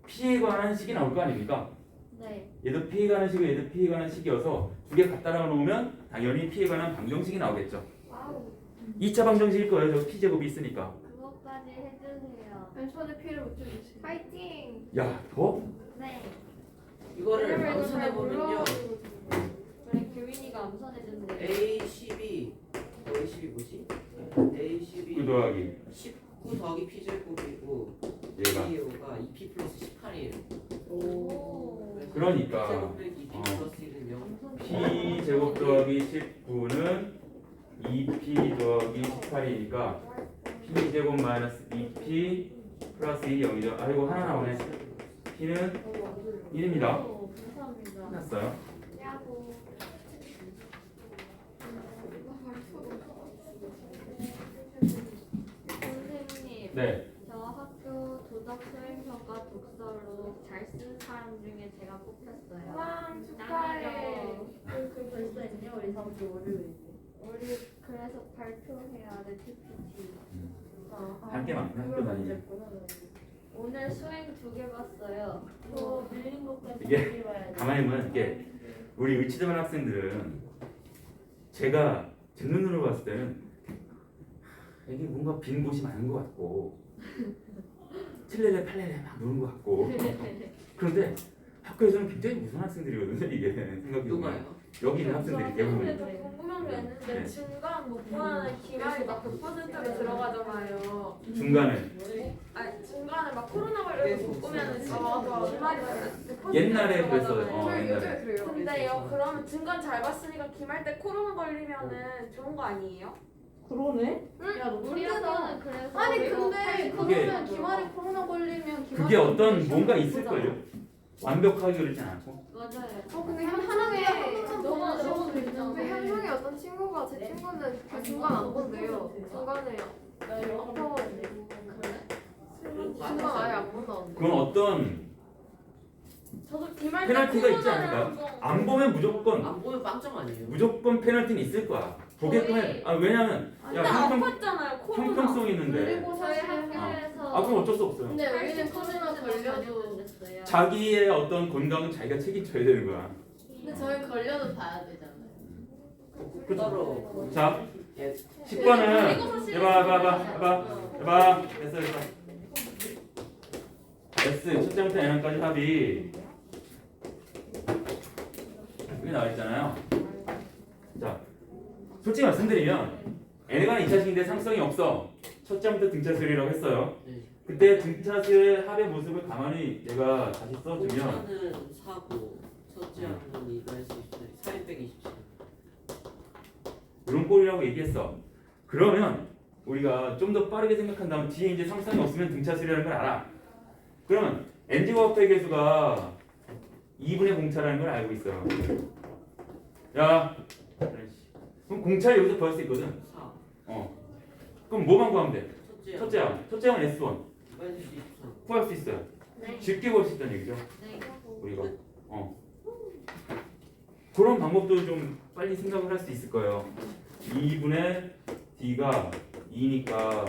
P에 관한 식이 나올 거 아닙니까? 네. 얘도 P에 관한 식이고 얘도 P에 관한 식이어서 두 개 갖다 놓으면 당연히 P에 관한 방정식이 나오겠죠. 와우. 2차 방정식일 거예요. 저 P제곱이 있으니까. 그것까지 해주세요. 손에 피를 묻혀주세요. 파이팅. 야, 더? 네. 이거를 왜냐면 이거 잘 암산해보면요. 몰라가지고. 그래 규민이가 암산해준대. A12 뭐지? 그 A12 더하기 19 더하기 P제곱이고 얘가. P가 2P 플러스 18이에요. 오. 그러니까, P제곱 빼기 2P 어. 플러스 1은 0. P제곱 더하기 19는 2P 더하기 18이니까 P제곱 마이너스 2P 플러스 1이 0이죠. 아이고 하나 나오네. P는 1입니다. 오, 감사합니다. 끝났어요. 야구. 선생님, 네. 저 학교 도덕 수행평가 독서로 잘 쓴 사람 중에 제가 뽑혔어요. 와 축하해. 그 벌써 있냐? 우리 다음 주 월요일에. 우리 그래서 발표해야 돼 PPT. 할 게 많구나. 학교 다니면. 오늘 수행 2개 봤어요. 저 밀린 것까지 이게 얘기해 봐야 돼. 가만히 보면 이게 우리 의치대반 학생들은 제가 제 눈으로 봤을 때는 이게 뭔가 빈 곳이 많은 것 같고 칠레레 팔레레 막 노는 것 같고 그런데 학교에서는 굉장히 무서운 학생들이거든요. 이게 생각해보면 누가요? 여기 있는 학생들이 대부분 근데 저 궁금한 게 있는데 네. 중간 목표하는 기말이 막 100%로 들어가잖아요. 중간에 아니 중간에 막 코로나 걸려서 못 보면은 기말이 100% 옛날에 그랬어요. 들어가잖아요. 옛날에. 요즘에 그래요. 근데요 그러면 중간 잘 봤으니까 기말 때 코로나 걸리면은 좋은 거 아니에요? 그러네? 야, 너 우리 우리하다. 학교는 그래서 아니 우리가 근데 그게- 그러면 기말에 코로나 걸리면 기말에 그게 어떤 시험 뭔가 못 있을걸요. 완벽하게 그러진 않고 맞아요. 근데 현상에 너무 아쉬워서 근데 현상에 어떤 친구가 제 친구는 그 중간 안 본대요. 중간에 나 이거 아파가지고 중간 아예 안 본다는데. 그건 어떤 저도 기말 때 페널티가 있지 코로나를 않을까요? 한번 안 보면 무조건 안 보면 빵점 아니에요? 무조건 페널티는 있을 거야. 보게끔 해. 아 왜냐면 근데 야 형평, 아팠잖아요 코로나. 형평성 있는데 그리고 저희 사실 학교에서 아 그럼 어쩔 수 없어요. 근데 우리는 코로나 걸려도 걸렸어요. 자기의 어떤 건강은 자기가 책임져야 되는 거야. 근데 저희 걸려도 봐야 되잖아요. 따로 자 예, 10번은 해봐 됐어 S 첫째부터 N까지 합이 여기 나와 있잖아요. 자 솔직히 말씀드리면 N에 관한 2차식인데 상성이 없어. 첫째부터 등차수열이라고 했어요. 네. 그때 등차수의 합의 모습을 가만히 내가 다시 써주면 공차는 4고 첫째 항은 2가 할 수 있어요. 4 빼기 27. 이런 꼴이라고 얘기했어. 그러면 우리가 좀 더 빠르게 생각한다면 뒤에 이제 상성이 없으면 등차수열이라는 걸 알아. 그러면 n제곱합의 개수가 2분의 공차라는 걸 알고 있어요. 야, 그럼 공차를 여기서 구할 수 있거든. 4. 그럼 뭐만 구하면 돼? 첫째 첫째 항은 S1 마이너스 23. 구할 수 있어요. 네. 쉽게 구할 수 있다는 얘기죠. 네. 우리가 그런 방법도 좀 빨리 생각을 할 수 있을 거예요. 2분의 D가 2니까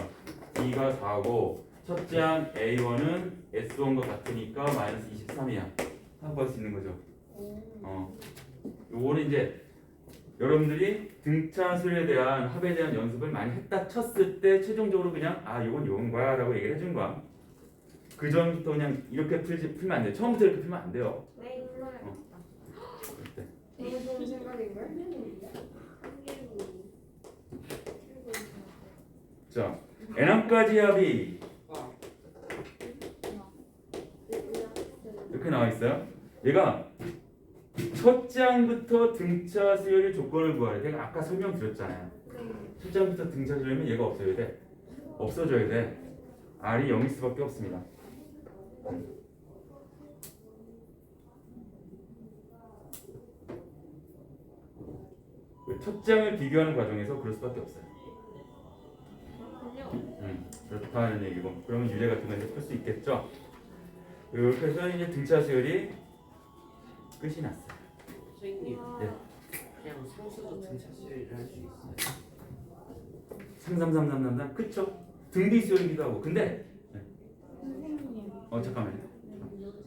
D가 4고 첫째 항 A1은 S1과 같으니까 마이너스 23이야 하고 할 수 있는 거죠. 요거는 이제 여러분들이 등차수에 대한 합에 대한 연습을 많이 했다 쳤을 때 최종적으로 그냥 요건 거야 라고 얘기를 해준 거야. 그 전부터 그냥 이렇게 풀면 안 돼. 처음부터 이렇게 풀면 안 돼요. 네. 그때. 너무 좋은 생각인걸? 자, n항까지 합이 이렇게 나와 있어요. 얘가 첫째 항부터 등차 수열의 조건을 구하래. 내가 아까 설명드렸잖아요. 첫째 항부터 등차 수열이면 얘가 없어져야 돼. 없어져야 돼. R이 0일 수밖에 없습니다. 첫째 항을 비교하는 과정에서 그럴 수밖에 없어요. 그렇다는 얘기고. 그러면 유제 같은 거 이제 풀 수 있겠죠. 이렇게 해서 이제 등차 수열이 끝이 났어요. 선생님 네. 그냥 상수도 등차 수열을 할 수 있어요. 33333 그쵸? 등비 수열이기도 하고. 근데 잠깐만요.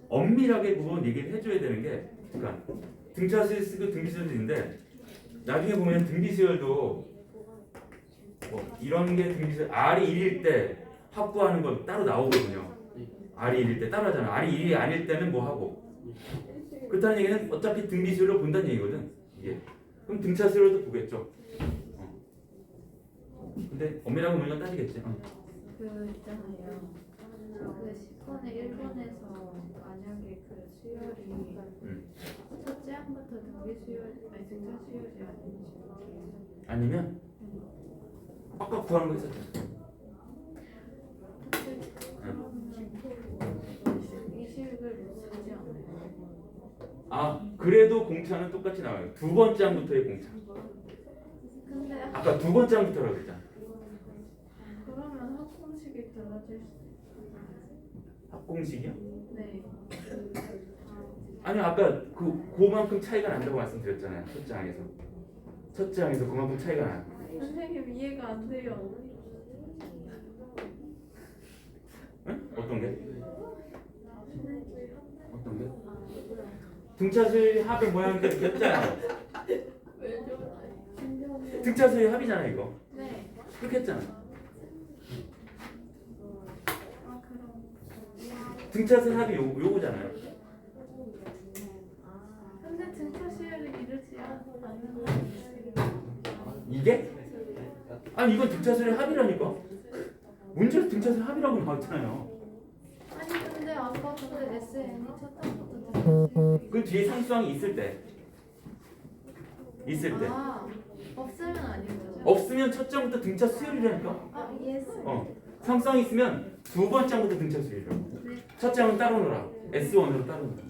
엄밀하게 그건 얘기를 해줘야 되는 게, 그러니까 등차 수열 쓰고 등비 수열도 있는데 나중에 보면 등비 수열도 이런 게 등비 수열 R이 1일 때 합구하는 거 따로 나오거든요. R이 1일 때 따로 하잖아. R이 1이 아닐 때는 뭐 하고. 그렇다는 얘기는 어차피 등비 수열로 본다는 얘기거든. 이게. 그럼 등차 수열도 보겠죠. 근데 엄밀하게 보면 따지겠지. 그 있잖아요. 그 10번에 1번에서 만약에 그 수열이 첫째 항부터 등비 수열, 아니 등차 수열이 아닌지 아니면 아까 구하는 거 있었잖아. 이 식을 못 쓰지 않아요. 그래도 공차는 똑같이 나와요. 두 번째 항부터의 공차. 근데 아까 두 번째 항부터라고 했잖아. 그러면 합공식이 달라질 수 합공식이요? 네. 아니 아까 그만큼 차이가 난다고 말씀드렸잖아요. 첫째 항에서. 첫째 항에서 그만큼 차이가 나. 선생님 이해가 안 돼요. 응? 어떤 게? 어떤 게? 등차수의 합의 모양이 이렇게 했잖아요. 등차수의 합이잖아 이거. 네. 그렇게 했잖아. 그럼 등차수의 합이 요거잖아요. 근데 등차 수열이 이르지 않는 이게? 아니 이건 등차수의 합이라니까. 문제에서 등차수의 합이라고 나왔잖아요. 아니 근데 아까 근데 SN이 첫 단부터 등차 수열이 그 뒤에 상수항이 있을 때. 없으면 아닌 거죠? 없으면 첫 장부터 등차 수열이라니까. 이해했어요. 상수항이 있으면 두 번째 장부터 등차 수열이라고. 첫 장은 따로 놓으라. S1으로 따로 놓으라.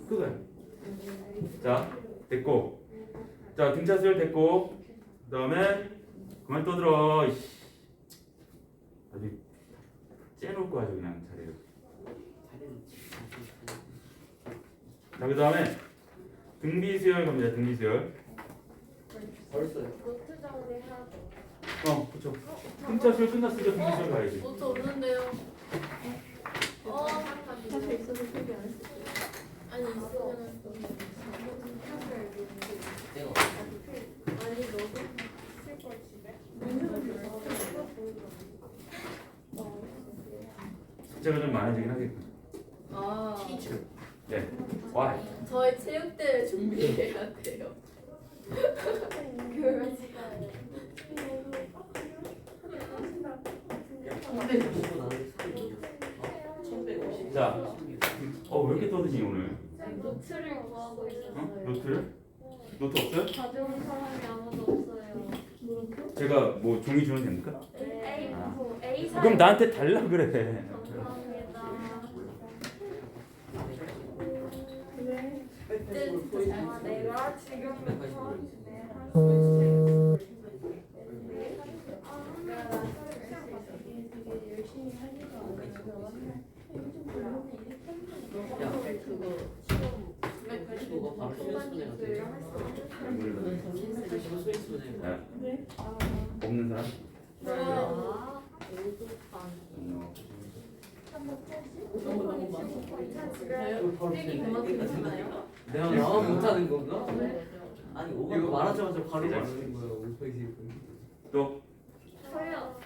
그거야. 자, 됐고. 자, 등차 수열 됐고. 그다음에 그만 떠들어. 아주 째놓을 거 아주 그냥 자리를. 자, 그다음에 등비 수열 갑니다. 등비 수열. 벌써요? 노트 정리하고. 그렇죠. 등차 수열 끝났으니까 등비 수열 가야지. 옷도 없는데요. 사실 있어도 표기 안 했어. 아니 있으면 내가 아니 너도 쓸걸 집에. 숫자가 좀 많아지긴 하겠군. 티처. 네. Why? 저희 체육대회 준비해야 돼요. 야, 350원 나는 1150. 자, 왜 이렇게 떠드니 오늘? 노트를 구하고 있었어요. 노트를? 노트 없어요? 가져온 사람이 아무도 없어요. 제가 뭐 종이 주면 됩니까? A 아. A 그럼 나한테 달라 그래. 감사합니다. 내가 지금부터 할수 되게 열심히 하지도 않아요. 야 그거 시험 985가 바로 수행수네가 되지. 그거 수행수네. 네? 없는 사람? 아, 너무 많아. 저요? 바로 필기 그만큼 했나요? 내가 나만 못하는 건가? 네. 아니 이거 말하자마자 바로 말하는 거야. 오토이지. 또 저요.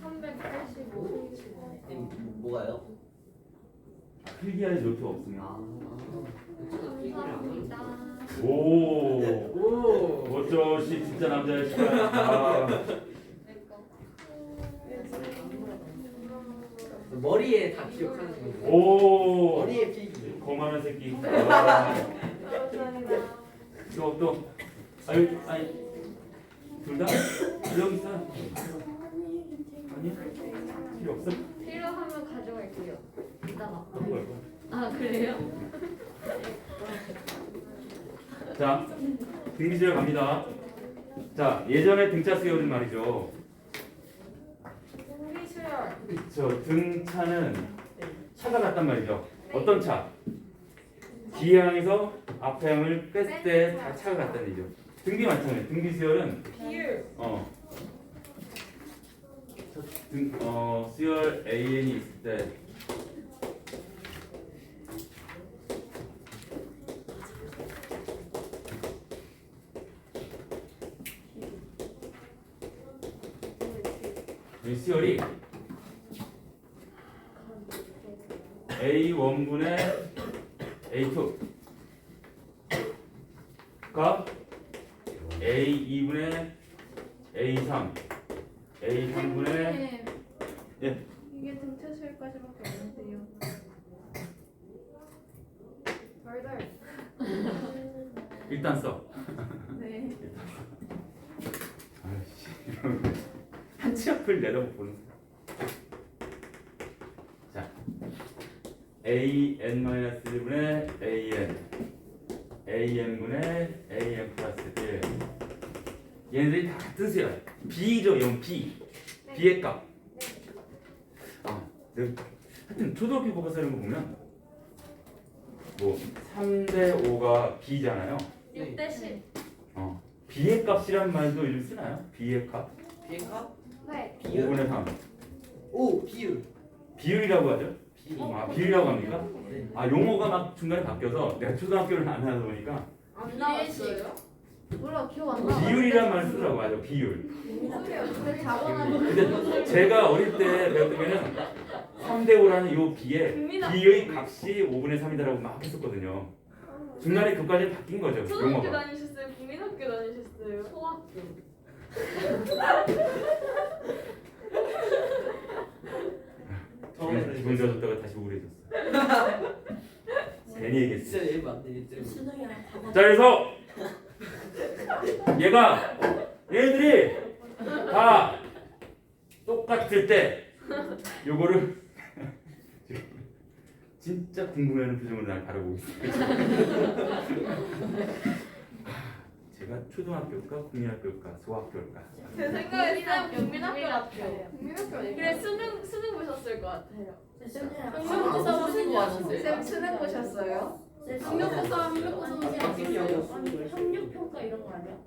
385. 뭐가요? 필기할 노트 없으면. 감사합니다. 오 멋져시 진짜 남자의 시간. 아, 머리에 다 기억하는 거. 오 머리에 필기. 거만한 새끼. 아, 감사합니다. 또 아유 아니 둘 다? 여기 있어. 아니 필요 없어? 필요하면 가져갈게요. 이따가. 그런 거 알고. 아, 그래요? 자, 등기수열 갑니다. 자, 예전에 등차 수열은 말이죠. 등비수열. 저 등차는 차가 같단 말이죠. 어떤 차? 뒤에 향에서 앞에 향을 뺐을 때 다 차가 같다는 얘기죠. 등비 마찬가지예요. 등비수열은 비율. 수열 AN이 있을 때 이 수열이 A1분의 A2가 A2분의 A3 A3분의 예. 이게 등차 수열까지밖에 없는데요. 덜덜. 일단 써. 네. 아이씨. 한치 앞을 내다보는. 자, AN-1분의 AN, AN분의 AN 플러스 1. 얘네들이 다 같은 수야. B죠, 0 B. B의 값. 하여튼 초등학교 교과서 이런 거 보면 뭐 3대 5가 B잖아요. 6대 10. B의 값이란 말도 요즘 쓰나요? B의 값? 비행가? 네. 5분의 3. 오 비율. 비율이라고 하죠? 비율. 아, 비율이라고 합니까? 네. 아, 용어가 막 중간에 바뀌어서 내가 초등학교를 안 하다 보니까 안 나왔어요? 몰라 기억 안 나. 비율이란 말을 쓰더라고. 맞아, 비율. 무슨 소리야? 근데 작아가지고. 근데 제가 어릴 때 배웠던 게는 3대 5라는 요 B에 B의 값이 5분의 3이다라고 막 했었거든요. 중간에 그까지 바뀐 거죠, 초등학교 용어가. 다니셨어요? 국민학교 다니셨어요? 소학교. 기분 좋아졌다가 다시 우울해졌어. 괜히 얘기했어. 진짜 얘 맞네. 진짜. 수능이랑 과거. 자, 그래서 얘네들이 다 똑같을 때 요거를 진짜 궁금해하는 표정으로 날 바라보고 있어요. 제가 초등학교일까 국민학교일까 소학교일까? 제 생각에 쌤 국민학교 국민학교. 국민학교 아니에요? 그래 수능 보셨을 것 같아요. 중간고사 보신 거 같은데. 쌤 수능 보셨어요? 중간고사 학력고사 아니, 학력평가 이런 거 아니야?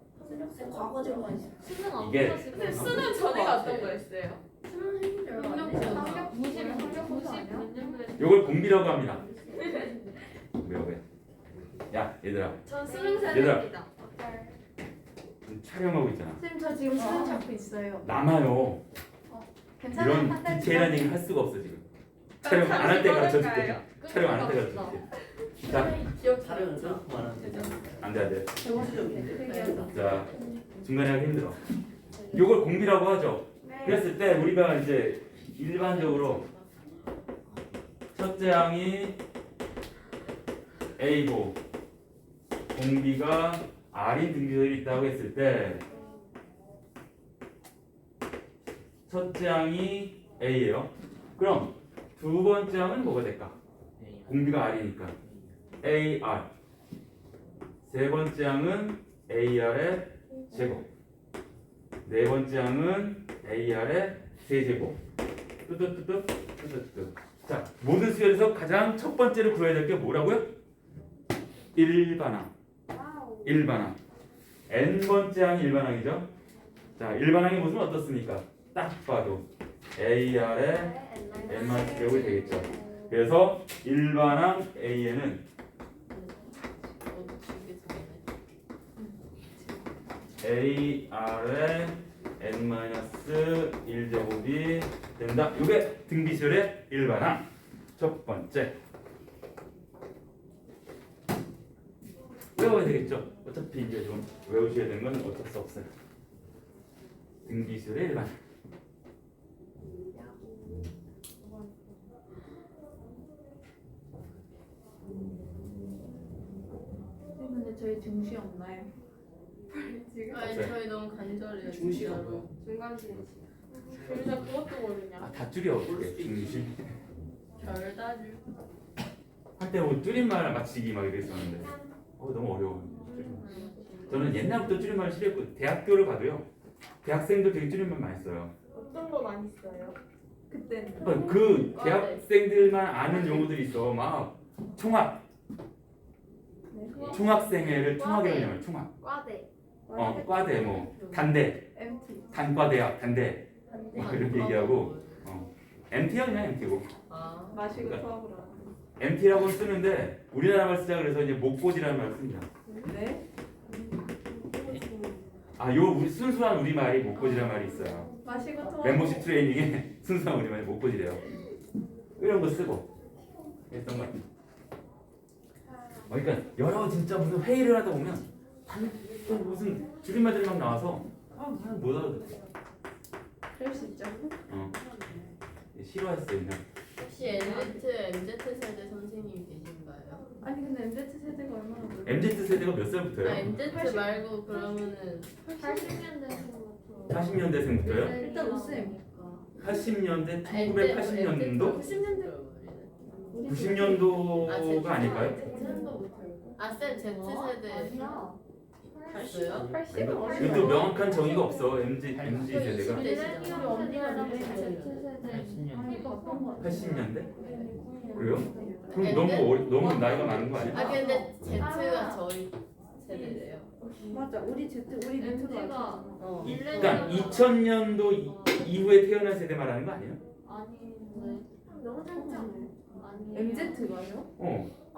쌤 과거 제목만 있어. 수능 안 이게- 보셨을 근데 거예요. 수능 전에가 어떤 거였어요? 수능 해본 지 얼마 안 되지 않아? 90 몇 년도에 요걸 공비라고 합니다. 왜? 야, 얘들아, 전 수능 얘들아. 세대입니다. 지금 촬영하고 있잖아. 쌤 저 지금 수능 잡고 있어요. 남아요. 괜찮아요? 이런 한 달 디테일한 얘기 할 수가 없어 지금. 촬영 안 할 때 가르쳐 줄게. 촬영 안 할 때 가르쳐 줄게. 자, 기억 촬영은 좀 말하면 되잖아. 안 돼, 안 돼. 실력인데. 자, 중간에 하기 힘들어. 요걸 공비라고 하죠. 그랬을 때 우리가 이제 일반적으로 첫째 항이 A고 공비가 R인 등비설이 있다고 했을 때 첫째 항이 A예요. 그럼 두 번째 항은 뭐가 될까? 공비가 R이니까 AR. 세 번째 항은 AR의 제곱. 네 번째 항은 AR의 세제곱. 뜨뜨뜨뜨. 자, 모든 수열에서 가장 첫 번째로 구해야 될 게 뭐라고요? 일반항. 와우. 일반항. n번째 항이 일반항이죠. 자, 일반항의 모습은 어떻습니까? 딱 봐도 AR의 n-제곱이 되겠죠. 그래서 일반항 AN은 AR의 n-1제곱이 된다. 이게 등비수열의 일반항 첫 번째. 외워야 되겠죠. 어차피 이제 좀 외우셔야 되는 건 어쩔 수 없어요. 등비수열의 일반항. 근데 저희 등시 없나요? 지금 아니 저희 너무 간절해요. 중시가 진짜로. 뭐야? 중간 진시. 둘다 그것도 모르냐? 아, 다 줄여 어떻게 등시. 별다줄. 한때 뭐 줄임말 맞히기 막 이랬었는데 너무 어려워. 저는 옛날부터 줄임말 싫어했고 대학교를 가도요. 대학생들 되게 줄임말 많이 써요. 어떤 거 많이 써요? 그때는. 그 대학생들만 아는 용어들이 있어. 막 총학, 총학생회를 총학이라고 하잖아요. 총학. 과대. 과대 뭐 단대, MT. 단과대학, 단대 막 이렇게 얘기하고 MT야 그냥 MT고. 아, 마시고 그러니까. 수업을 하는. MT라고 쓰는데 우리나라 말 쓰자 그래서 이제 목고지라는 말을 씁니다. 네? 요 우리 순수한 우리말이 목고지라는 말이 있어요. 마시고 토하고. 멤버십 트레이닝에 순수한 우리말이 목고지래요. 이런 거 쓰고 했던 것 같아요. 그러니까 여러 진짜 무슨 회의를 하다 보면 또 무슨 줄임말들이 막 나와서 못 알아듣어. 그럴 수 있죠. 싫어했어요. 그냥. 혹시 MZ 세대 선생님이 계신가요? 아니 근데 MZ 세대가 얼마나 넓어? MZ 세대가 몇 살부터요? MZ 말고 그러면은 80년대생부터 80년대생부터요? 일단 웃음. 80년대 1980년도? 90년도가 아닐까요? 아쌤 Z 세대 봤어요? 80은 이것도 명확한 정의가 없어. MZ 세대가 80년대? 그래요? 그럼 너무 나이가 많은 거 아니야? 아 근데 Z가 저희 세대래요. 맞아. 우리 Z 우리 MZ가 그러니까 2000년도 이후에 태어난 세대 말하는 거 아니에요? 아닌데 너무 짧잖아요. 아니에요. MZ가요?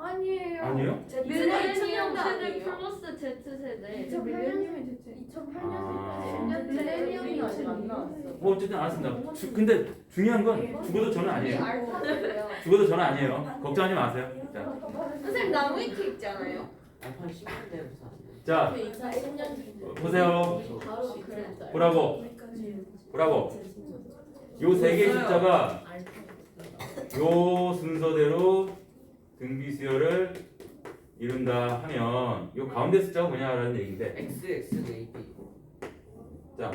아니에요. 아니에요? 밀레니엄 2000년대 세대 아니에요? 플러스 Z 세대. 저 밀레니엄이 Z. 2008년생. 밀레니엄이 아직 안 나왔어. 뭐 어쨌든 알았습니다. 근데 중요한 건 죽어도 저는 아니에요. 알파고요. 죽어도 저는 아니에요. 걱정하지 마세요. 자, 선생님 나무 위키 있잖아요. 알파 10년대로 사. 자 2010년 보세요. 바로 그랬어요. 보라고. 요 세 개의 숫자가 요 순서대로 등비수열을 이룬다 하면 요 가운데 숫자가 뭐냐라는 얘기인데, XXAB. 자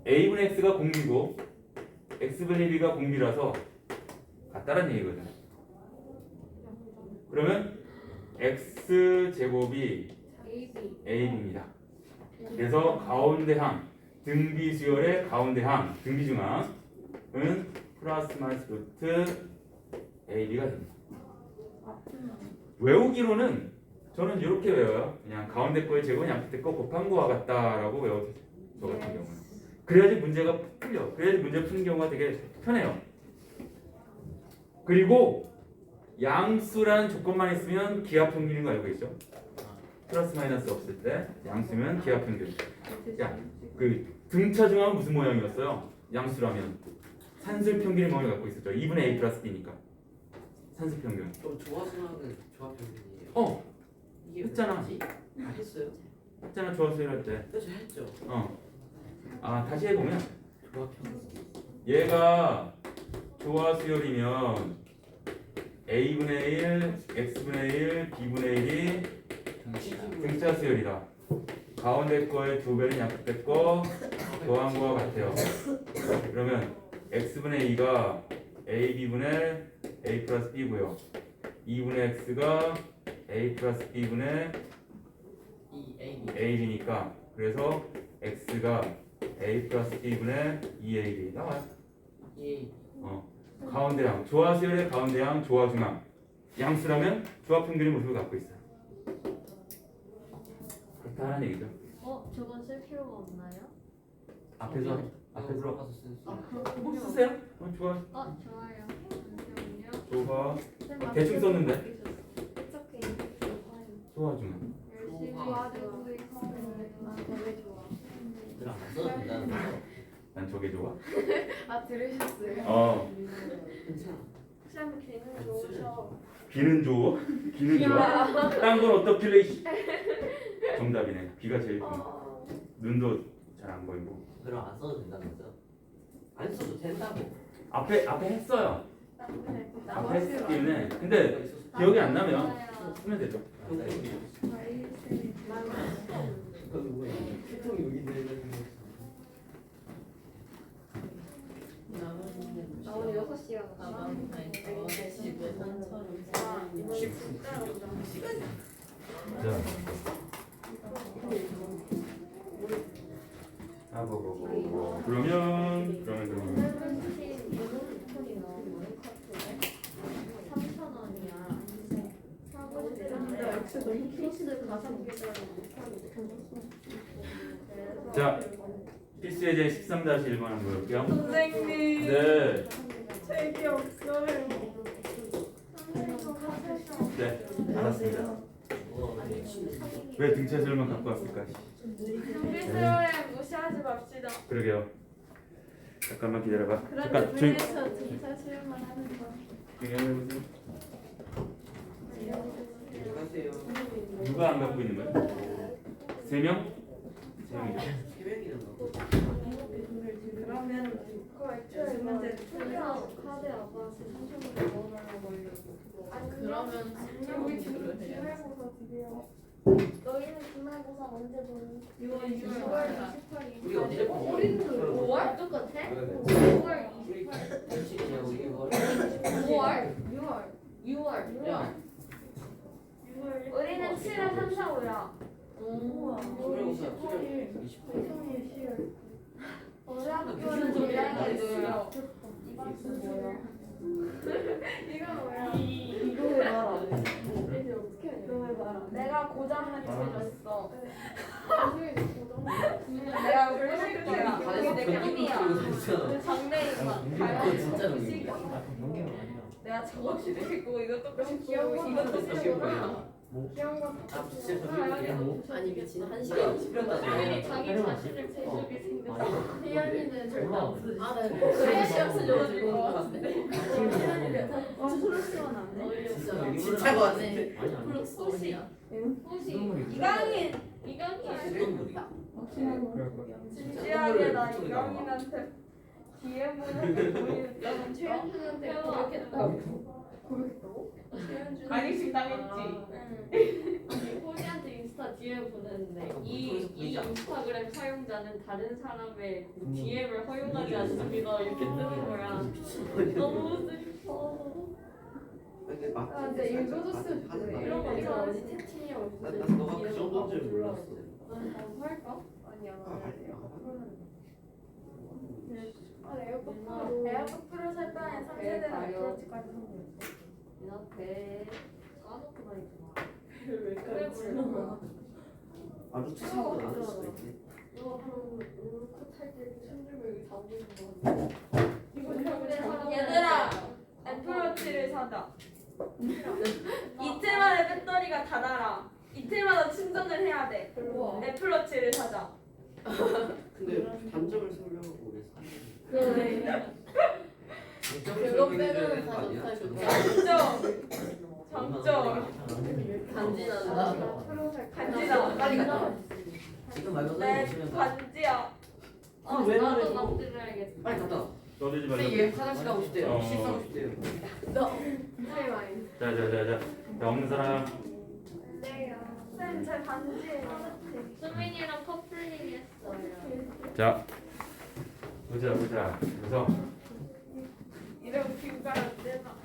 a분의 x가 공비고 x분의 b가 공비라서 같다는 얘기거든. 그러면 x 제곱이 ab입니다. 그래서 가운데 항 등비수열의 가운데 항 등비중항은 플러스 마이너스 루트 ab가 됩니다. 외우기로는 저는 이렇게 외워요. 그냥 가운데 거의 제곱은 양끝에 거 곱한 거와 같다라고 외워요. 저 같은 경우는. 그래야지 문제가 풀려. 그래야지 문제 푸는 경우가 되게 편해요. 그리고 양수라는 조건만 있으면 기하평균인 거 알고 있죠? 플러스 마이너스 없을 때 양수면 기하평균. 야, 그 등차 중항은 무슨 모양이었어요? 양수라면 산술평균의 모양을 갖고 있었죠. 2분의 a 플러스 b니까 산술평균. 그럼 조화수학은 조합평균이에요. 이게 왜 했잖아. 그러지? 다 했어요? 했잖아. 조합수열 할 때. 그래서 했죠. 다시 해보면 조합평균. 얘가 조화수열이면 a분의 1, x분의 1, b분의 1이 등차 수열이다. 가운데 거의 2배는 양끝에 거 더한 거와 같아요. 그러면 x분의 2가 ab분의 a 플러스 b고요. 2분의 x가 a 플러스 b분의 이 AB. ab니까 그래서 x가 A 플러스 B분의 2AB 나와요. 예. 가운데항 조화수열의 가운데항 조화중항 양수라면 조합평균의 모습을 갖고 있어요. 그렇다는 얘기죠. 저건 쓸 필요가 없나요? 앞에서 들어가서 쓰는 뭐 쓰세요? 좋아. 좋아요. 잠시만요. 조화 쌤 대충 썼는데 어떻게 조화중항. 열심히 좋아하고 있어요. 아 되게 좋아. 들안 써도 된다는 거. 난 저게 좋아. 아 들으셨어요? 괜찮아. 쌤 귀는 좋으셔. 비는 좋아. 비는 좋아. 딴 건 어떻길래 이씨. 정답이네. 비가 제일 큰. 눈도 잘 안 보이고. 그럼 안 써도 된다는 거죠? 안 써도 된다고. 앞에 했어요. 앞에 했기 때문에. 근데 있었어. 기억이 안 나면 맞아요. 쓰면 되죠. 거기 뭐야? 피통이 여기 있는데. 나 오늘 6시간 자. 그러면 3,000원이야. 필수 가성비를 자 필수의 제 13-1번 한번 볼게요. 선생님 네. 책이 없어요. 네. 알았습니다. 왜 등차절만 갖고 왔을까? 필수를 무시하지 맙시다. 그러게요. 잠깐만 기다려봐. 그런데 잠깐 조용. 분에서 등차 실험만 하는 거. 조용해보세요. 안녕하세요. 누가 안 갖고 있는 거야? 3명? 3명이죠. 새벽이는 뭐? 그러면 그거 액체 문제 그래서 카드 아빠한테 3,000원 넣어달라고 하려고. 그러면 여기 지금 기말고사 드려요. 너희는 기말고사 언제 보니? 6월 28일. 우리 언제 봐? 우리는 5월 똑같아? 5월 우리 그냥 우리 이거 5월? 6월. 6월. 야 우리는 7월 3, 4, 5야. 우와. 기말고사 28일. 28일. 세상에 10월. 어제 학교는 조량했어요. 이건 뭐야? 이건 뭐야? 이거 왜 말 안 해? 이제 어떻게 해야 돼? 너왜 말 안 해? 내가 고장을 쳐줬어. 나중에 고정. 내가 보낼 거야. 가서 그게 내 경기 꿈이야. 치고 있잖아. 장래희망. 그거 진짜 그 농기. 시기야. 농기가 아니야. 내가 저것도 있고 이것도 너무 있고 귀여운 거 이것도 같아. 있고 뭐야? 귀여운 거 아 진짜 저기 아니 미친 한 시간. 당연히 자기 자신을 배우게 생겼어. 태연이는 절대 안 쓰지. 아, 네. 그래 시험 쓰려고 것 같은데. 프로스원 안 돼? 진짜 진짜 거네. 아니 아니. 혹시 이강인 진지하게 나 이강인한테 DM을 보냈다는 최현준한테 대박. 고백했다고. 고백했다고? 최현준. 강의식 당했지. 호시한테 인스타 DM 보냈는데 아, 이 그래서 보이지 않아? 인스타그램 사용자는 다른 사람의 그 DM을 허용하지 않습니다 이렇게 뜨는 거야. 너무 슬퍼. 아, 근데 읽어줬으면 좋겠네. 이런 거 이거 있잖아. 어디 채팅이라고 있어. 난 너가 그 정도인 줄 몰랐어. 할까? 아니야, 안 할래요. 아, 에어커프로 살 바엔 3세대는 어프로치까지 성공했어. 내 앞에 까놓고 다니구나. 왜 그래 몰라. 아주 추상도 나눌 수도 있지. 너 그럼 롤코 탈때 손주를 잡는 거 같아. 얘들아 애플워치를 사자. 이틀 만에 배터리가 닫아라. 이틀마다 충전을 해야 돼. 애플워치를 사자. 근데 단점을 설명하고 왜 사는 그러네. 그거 빼고는 다 좋다 좋다. 장점. 간지난다. 간지나. 빨리 가자. 지금 말고 내 보시면 다 반지야. 왜 나도 말해? 만들어야겠다. 빨리 갔다. 떠들지 말고. 근데 얘 화장실 가고 싶대요. 식사하고 싶대요. 자자자자. 자 없는 사람. 쌤, 제 반지예요. 수민이랑 커플링 했어요. 자 보자. 그래서 이런 비가 안 되나?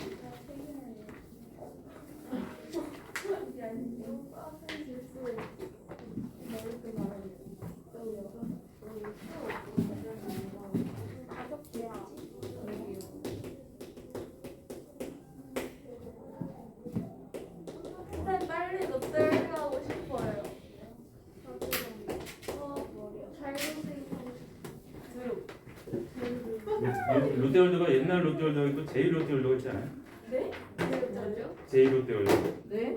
롯데월드가 옛날 롯데월드가 있고 제이 롯데월드가 있잖아요. 네? 그게 뭐죠? 제이 롯데월드. 네?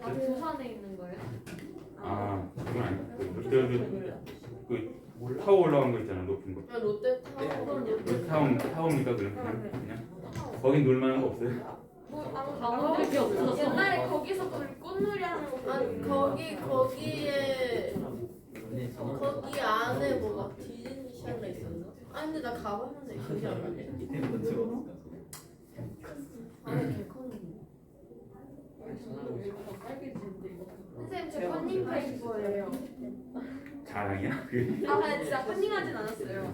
아 부산에 있는 거예요? 아 그건 아니야. 그 롯데월드 그 타워 올라간 거 있잖아 높은 거. 롯데타워. 그 타워입니까 그냥? 거긴 놀만한 거 없어요? 가본 적이 없어서. 옛날에 거기서 꽃놀이 하는 거 아니 거기에 거기 안에 뭐가 디즈니시아가 있었나? 아 근데 나 가봤는데 기억이 안 나네. 안에 개 컸는데. 선생님 제 컨닝 페이퍼예요. 자랑이야? 그게? 아 근데 진짜 컨닝하진 않았어요.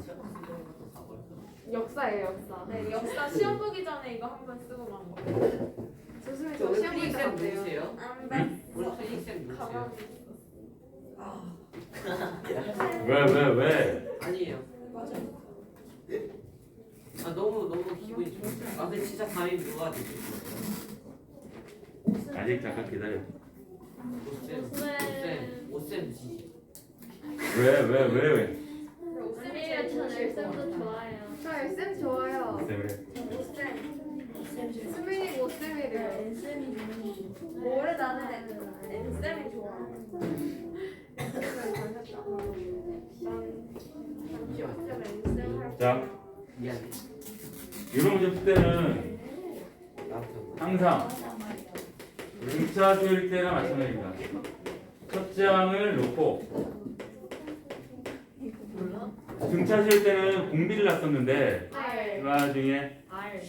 역사예요 역사. 네 역사 시험 보기 전에 이거 한 번 쓰고 간 거예요. 교수님 저 시험 보기 쌤 전에 누구세요? 안 우리 봤어. 선생님 누구세요? 가방에 왜? 아니에요. 아 너무 기분이 좋았어요. 아 근데 진짜 담임 누가 되시는 아직 잠깐 기다려. 오쌤 지. 왜? 아니에요, 전 엘쌤도 좋아요. 저 SM 좋아요. 때문에 수민이 모쌤이래요. 올해 나는 N쌤이 좋아. 자 미안해. 이런 문제 풀 때는 나부터. 항상 등차 세울 때나 마찬가지입니다. 첫 장을 놓고 등차 세울 때는 공비를 놨었는데 그 와중에 R.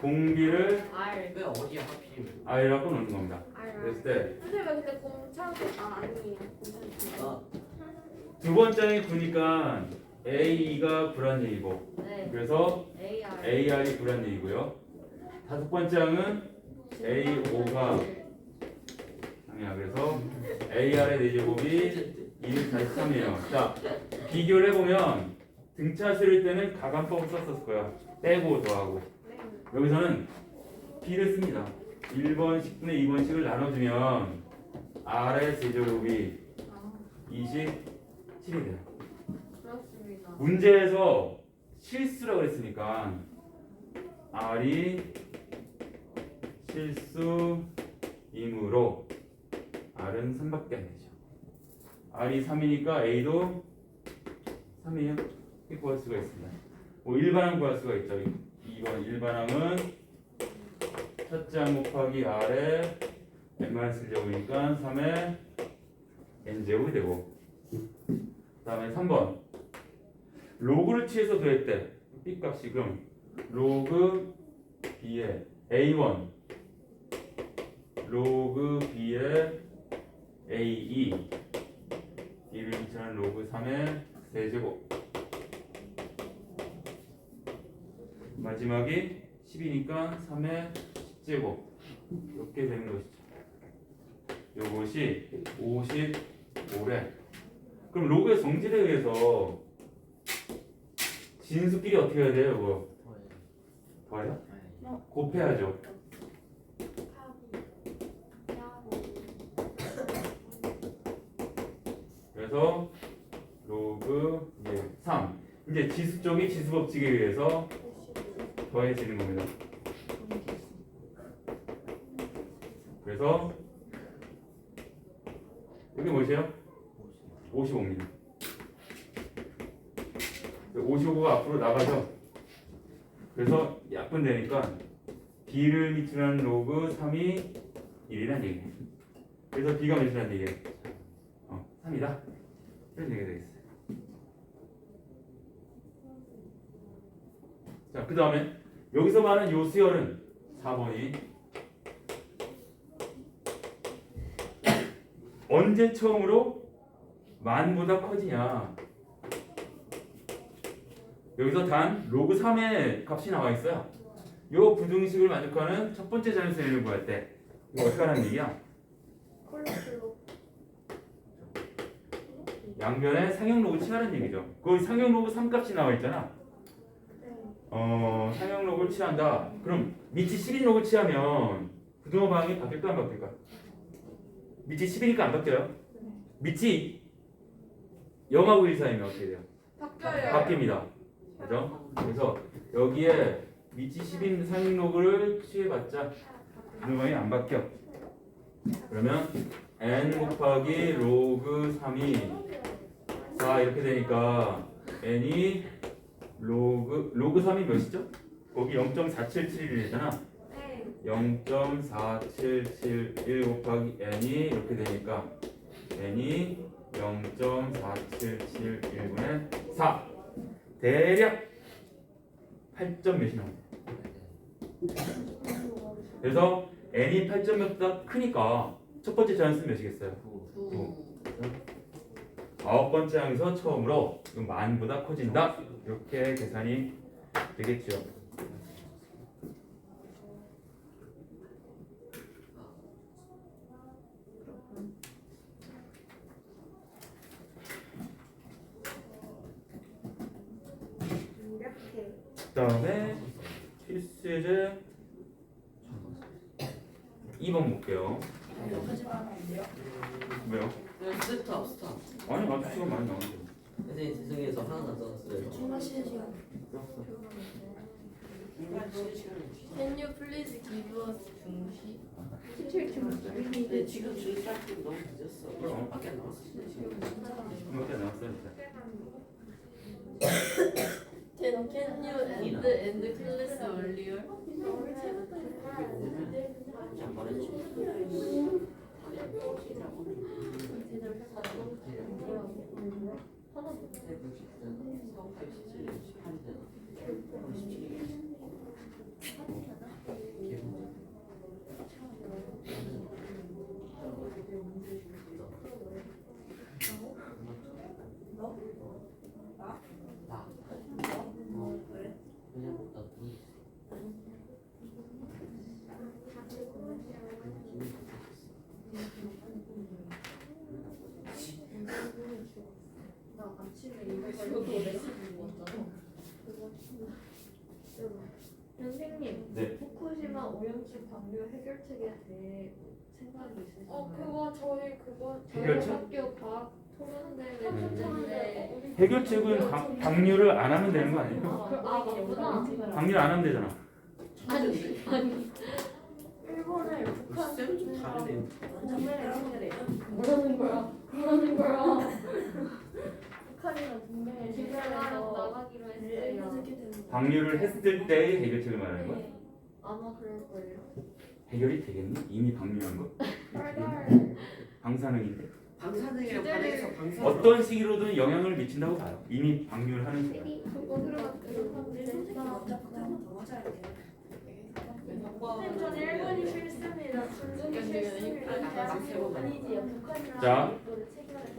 공비를 왜 어디야 하필이면? I라고 놓는 겁니다. 그랬을 때 선생님 근데 공차도 아니에요. 아 두 번째는 보니까 A가 불안 얘기고 네. 그래서 AR. AR이 불안 얘기고요. 다섯 번째 항은 A5가 아니야. 그래서 AR의 4제곱이 243이에요. 자 비교를 해보면 등차 실을 때는 가감법을 썼었을 거야. 빼고 더하고. 여기서는 B를 씁니다. 1번 10분의 2번씩을 나눠주면 R의 세제곱이 27이 돼요. 그렇습니다. 문제에서 실수라고 그랬으니까 R이 실수이므로 R은 3밖에 안 되죠. R이 3이니까 A도 3이에요. 이렇게 구할 수가 있습니다. 뭐 일반항 구할 수가 있죠. 2번 일반항은 첫장 곱하기 R에 n-1제곱이니까 3에 n제곱이 되고 그 다음에 3번 로그를 취해서 더할 때 B 값이 그럼 로그 B의 A1 로그 B의 A2 이를 미치는 로그 3의 세제곱 마지막이 10이니까 3의 10제곱 이렇게 되는 것이죠. 이것이 55래. 그럼 로그의 성질에 의해서 진수끼리 어떻게 해야 돼요? 이거 더해요? 곱해야죠. 그래서 로그 3 이제 지수 쪽이 지수 법칙에 의해서 더해지는 겁니다. 그래서 이게 뭐죠? 55입니다. 55가 앞으로 나가죠. 그래서 약분되니까 B를 미치는 로그 3이 1이란 얘기예요. 그래서 B가 몇이란 얘기예요? 3이다. 이런 얘기가 되겠어요. 자, 그 다음에 여기서 말하는 요 수열은 4번이 언제 처음으로 만보다 커지냐. 여기서 단 로그 3의 값이 나와 있어요. 요 부등식을 만족하는 첫 번째 자연수를 구할 때 이거 어떻게 하라는 얘기야? 양변에 상형 로그 취하라는 얘기죠. 거기 상형 로그 3 값이 나와 있잖아. 상형 로그를 취한다. 그럼 밑이 10인 로그 취하면 부등호 방향이 바뀔까 안 바뀔까? 밑이 10이니까 안 바뀌어요. 밑이 0하고 1 사이면 어떻게 돼요? 바뀌어요. 바뀝니다. 그죠? 그래서 여기에 미치 10인 상익로그를 취해봤자 이놈이 안 바뀌어. 그러면 n 곱하기 로그 3이 4 이렇게 되니까 n이 로그 3이 몇이죠? 거기 0.477이잖아. 네. 0.4771 곱하기 n이 이렇게 되니까 n이 0.4771분의 4 대략 8점 몇이 나옵니다. 그래서 n이 8점 몇보다 크니까 첫 번째 자연수는 몇이겠어요? 9. 아홉 번째 항에서 처음으로 이건 만보다 커진다. 이렇게 계산이 되겠죠. 이렇게. 그다음에 필수제 2번 볼게요. 왜요? 스탑. 아니 맞출 시간 많이 나왔는데. 선생님 죄송해서 하나 더 써요. 정말 쉬는 시간. Can you please give us 중시? 근데 지금 줄짧게 너무 늦었어. 그럼. 밖에 안 나왔어. 몇개 나왔어요 진짜. Can you end class earlier? 안 말했지. 나 아침에 이거 메시지 먹었잖아. 선생님, 네. 후쿠시마 오염수 방류 해결책에 대해 생각이 있으신가요? 그거 저희 그거 해결책? 학교 과학 토론대회 주제인데 해결책은 방류를 안 하면 되는 거 아니에요? 맞구나. 방류를 안 하면 되잖아. 아니 일본을 쌤 좀 다르네요. 뭐라는 거야? 뭐라는 거야? 북한이랑 동맹을 김나라랑 나가기로 했어요. 방류를 했을 때의 해결책을 말하는 거야? 아마 그럴 거예요. 해결이 되겠니? 이미 방류한 거? 방사능인데 방사능이랑 반해서 방사능. 어떤 시기로든 영향을 미친다고 봐요. 이미 방류를 하는 순간. 그거 들어갔어요. 선생님 저는 일본이 싫습니다. 중국이 싫습니다. 아니지요. 북한이랑 자. 해결하고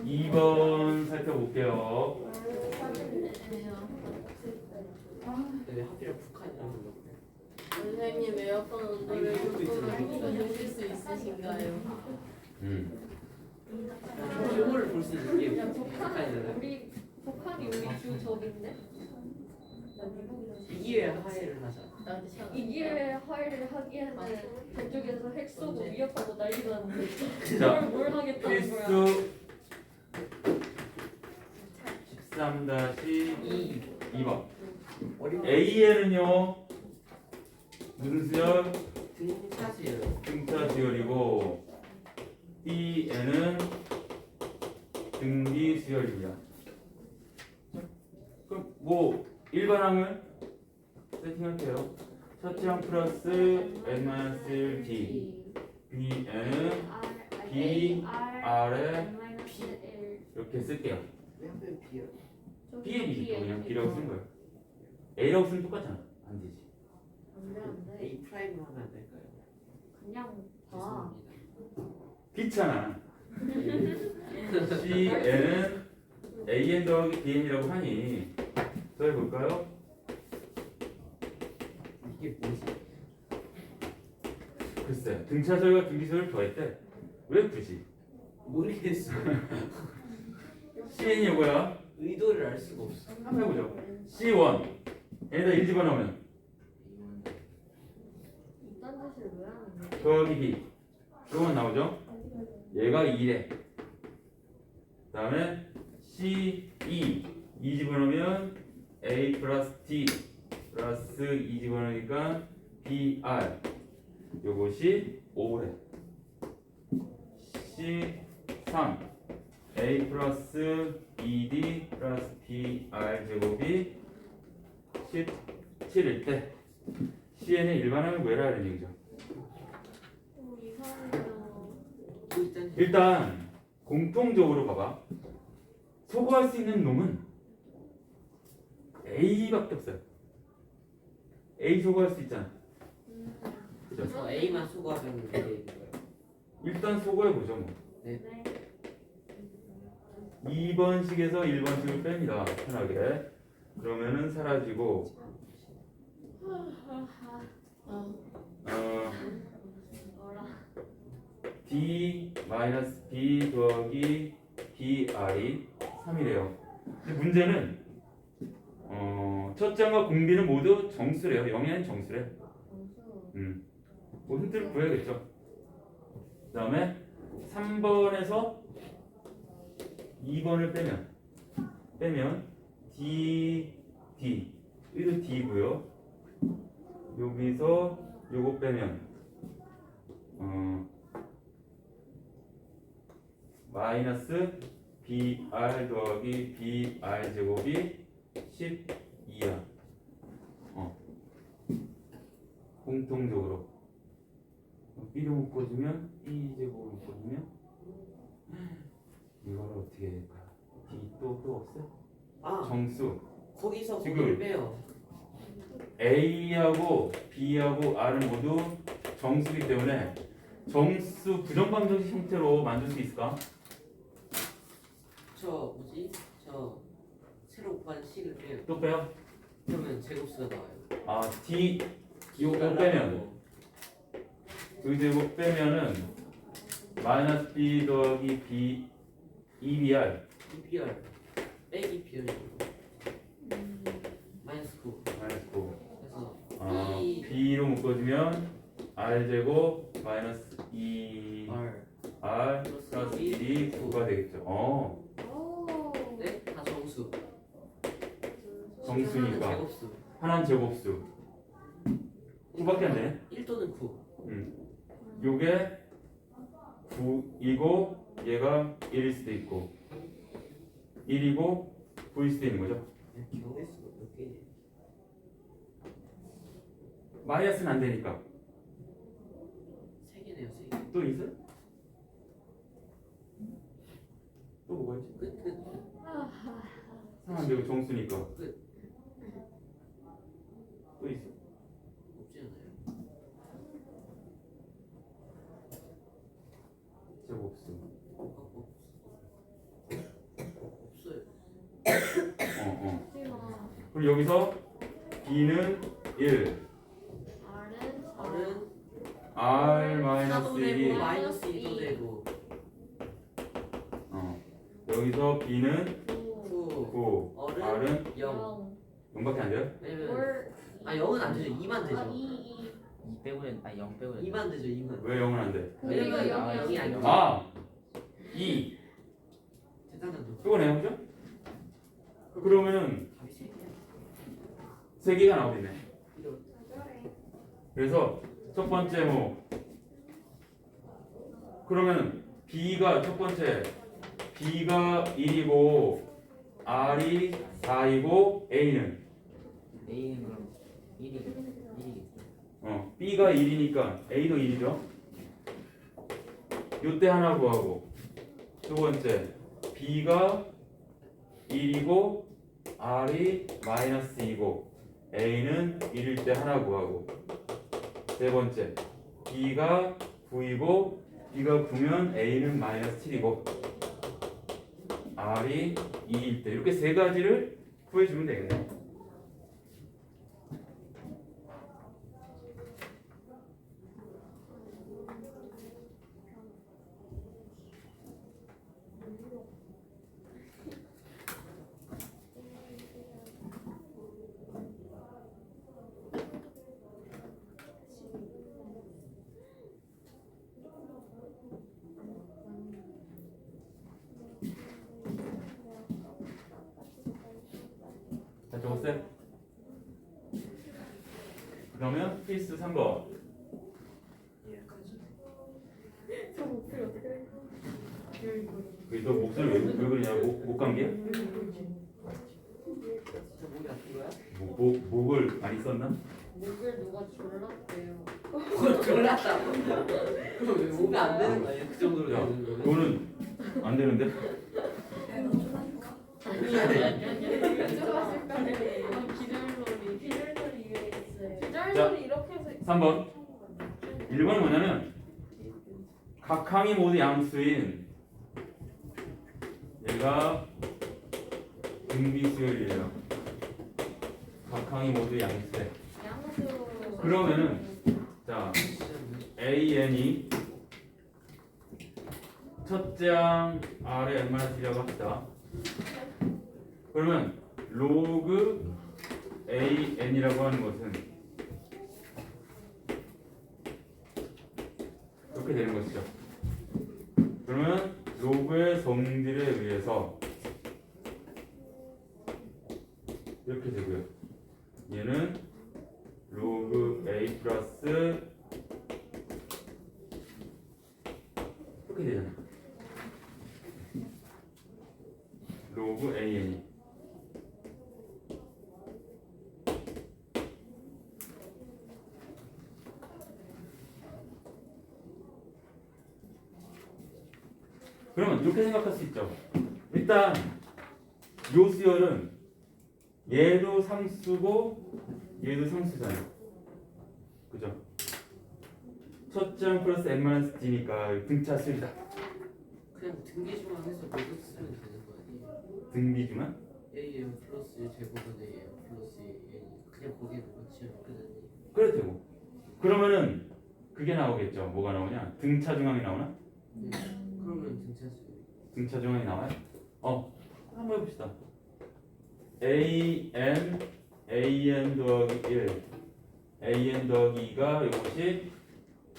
2번 살펴볼게요. 왜 하필 북한이라는 거? 선생님 에어컨 온도를 조금 높여주실 수 있으신가요? 이거를 볼 수 있는 게 북한이잖아요. 우리 북한이 우리 주 적인데 이기회 하해를 하자. 나한테 시간 이 기회에 화해를 하기에는 저쪽에서 핵 쏘고 위협하고 난리가 났는데 자, 뭘 하겠다는 거야? 필수 13-2번. A에는요 무슨 수열? 등차지요. 등차 수열이고 B에는 등비 수열입니다. 그럼 뭐 일반항을 세팅할게요. 첫째 항 플러스 n-1b B에는 B, R에 이렇게 쓸게요. 왜 하필 B야? B이니까 그냥 B라고 쓴 거예요. A라고 쓰면 똑같잖아. 안 되지. 안돼 A 프라임으로 하면 안 될까요? 그냥 봐. 죄송합니다. 귀찮아. C에는 AN 더하기 BN이라고 하니 더 해볼까요? 이게 뭐지? 글쎄 등차설과 등비설을 더했대. 왜 굳이? 모르겠어. Cn이 뭐야? 의도를 알 수가 없어. 한번 해보죠. C1 얘네다 1 집어넣으면 이딴 짓을 왜 하는 거야? 더하기 B 이거만 나오죠? 얘가 2래. 그 다음에 C2 2 집어넣으면 A 플러스 D 플러스 2 집어넣으니까 BR 요것이 5래. C3 A 플러스 2D 플러스 BR 제곱이 17일 때 Cn의 일반항을 구해라 이런 얘기죠. 이상해요. 일단 공통적으로 봐봐. 소거할 수 있는 놈은 A밖에 없어요. A 소거할 수 있잖아. 그죠? 저 A만 수고하면 돼. 일단 소거해 보죠 뭐. 네. 2번식에서 1번식을 뺍니다. 편하게. 그러면은 사라지고 뭐라. D 마이너스 B 더하기 BR이 3이래요. 근데 문제는 첫장과 공비는 모두 정수래요. 영의 정수래. 뭐 힌트를 구해야겠죠. 그 다음에 3번에서 2번을 빼면 D 여기도 D고요. 여기서 요거 빼면 마이너스 BR 더하기 BR 제곱이 12야. 공통적으로 B를 묶어주면 B 제곱을 묶어주면 이거를 어떻게 해야 될까? D 또 없어요? 아 정수 거기서 지금 거기를 빼요. A하고 B하고 R은 모두 정수이기 때문에 정수 부정방정식 형태로 만들 수 있을까? 저 뭐지? 저 새로 곱한 C를 빼요. 또 빼요? 그러면 제곱수가 나와요. 아 D 요거 빼면 그 제곱 빼면은 마이너스 B 더하기 B 2BR EBR 빼기 비율 마이너스 9. 마이너스 9 그래서 B로 묶어주면 R 제곱 마이너스 2 R R 플러스 1이 9가 되겠죠. 네? 다 정수. 정수니까 제곱수. 하나는 제곱수 9밖에 안 되네. 1 또는 9. 요게 9이고 얘가 1일 수도 있고 1이고 9일 수도 있는 거죠. 경우수가 몇 개지? 마이너스는 안 되니까 3개네요, 3개. 또 있어요? 또 뭐가 있지? 끝. 상안 되고 정수니까 끝. 또 있어. 없지 않아요? 제곱수 없어요. 그리고 여기서 B는 1 R은 R 마이너스 1이 마이너스 2도 되고 여기서 B는 9. 9 R은 R은 0. 0밖에 안 돼요? 왜냐면 0은 안 되죠. 2만 되죠. 2 빼고는 0 빼고는 2만 되죠. 2만. 왜 0은 안 돼? 왜냐면 이거 0이 아니죠. 아! 2 대단한도. 그거네요 그죠? 그러면은 답이 3개야. 3개가 나오겠네. 이런. 그래서 첫 번째 뭐 그러면 B가 첫 번째 B가 1이고 R이 4이고 A는 A는 그럼 1이겠죠. B가 1이니까 A도 1이죠. 요때 하나 구하고 두 번째 B가 1이고 R이 마이너스 2고 A는 1일 때 하나 구하고 세 번째 B가 9이고 B가 9면 A는 마이너스 7이고 R이 2일 때 이렇게 세 가지를 구해주면 되겠네요. 적었어요? 그러면 필수 3번. 저 목소리 어떻게 돼? 너 목소리 왜 그러냐? 목 감기야? 진짜 목이 아픈 거야? 목을 많이 썼나? 목을 누가 졸랐대요. 뭘 졸랐다고? 그럼 왜 목이 안 되는 거 아니야? 그 정도로 야, 되는 거는? 너는 안 되는데? 기절놀이. 기절놀이 유행했어요. 기절놀이 이렇게 해서 3번. 1번은 뭐냐면 각 항이 모두 양수인 얘가 등비수열이에요. 각 항이 모두 양수래. 양수. 그러면은 자 AN이 첫째 항 R에 n-1이라고 합시다. 그러면 로그 AN이라고 하는 것은 이렇게 되는 것이죠. 그러면 로그의 성질에 의해서 이렇게 되고요. 얘는 로그 A 플러스 이렇게 되잖아. 로그 AN이 그러면 이렇게 생각할 수 있죠. 일단 요 수열은 얘도 상수고 얘도 상수잖아요. 그죠? 첫째 항 플러스 n-d니까 등차 수열이다. 그냥 등기중앙 해서 모두 쓰면 되는 거 아니에요? 등비중한? AM 플러스 제곱은 AM 플러스 AM 그냥 거기에 넣으면 끝나니. 그래 되고. 그러면은 그게 나오겠죠. 뭐가 나오냐? 등차 중앙이 나오나? 네. 그러면 등차수. 등차 중앙이 나와요? 한번 해봅시다. AN 더하기 1 AN 더하기 2가 이것이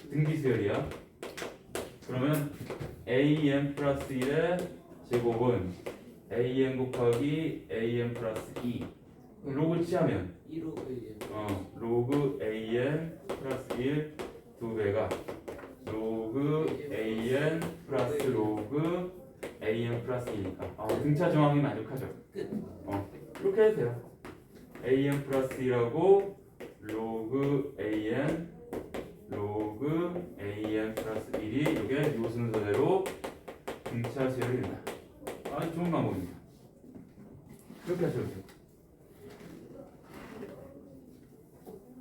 등비수열이야. 그러면 AN 플러스 1의 제곱은 AN 곱하기 AN 플러스 2 로그 취하면 1호가 AM. 로그 AN 플러스 1 2배가 로그 AN 플러스 로그 AN 플러스 2니까 등차 정항이 만족하죠. 끝. 이렇게 해도 돼요. AN 플러스 2라고 로그 AN 플러스 1이 이게 요 순서대로 등차 수열이 된다. 아주 좋은 방법입니다. 이렇게 하셔도 돼요.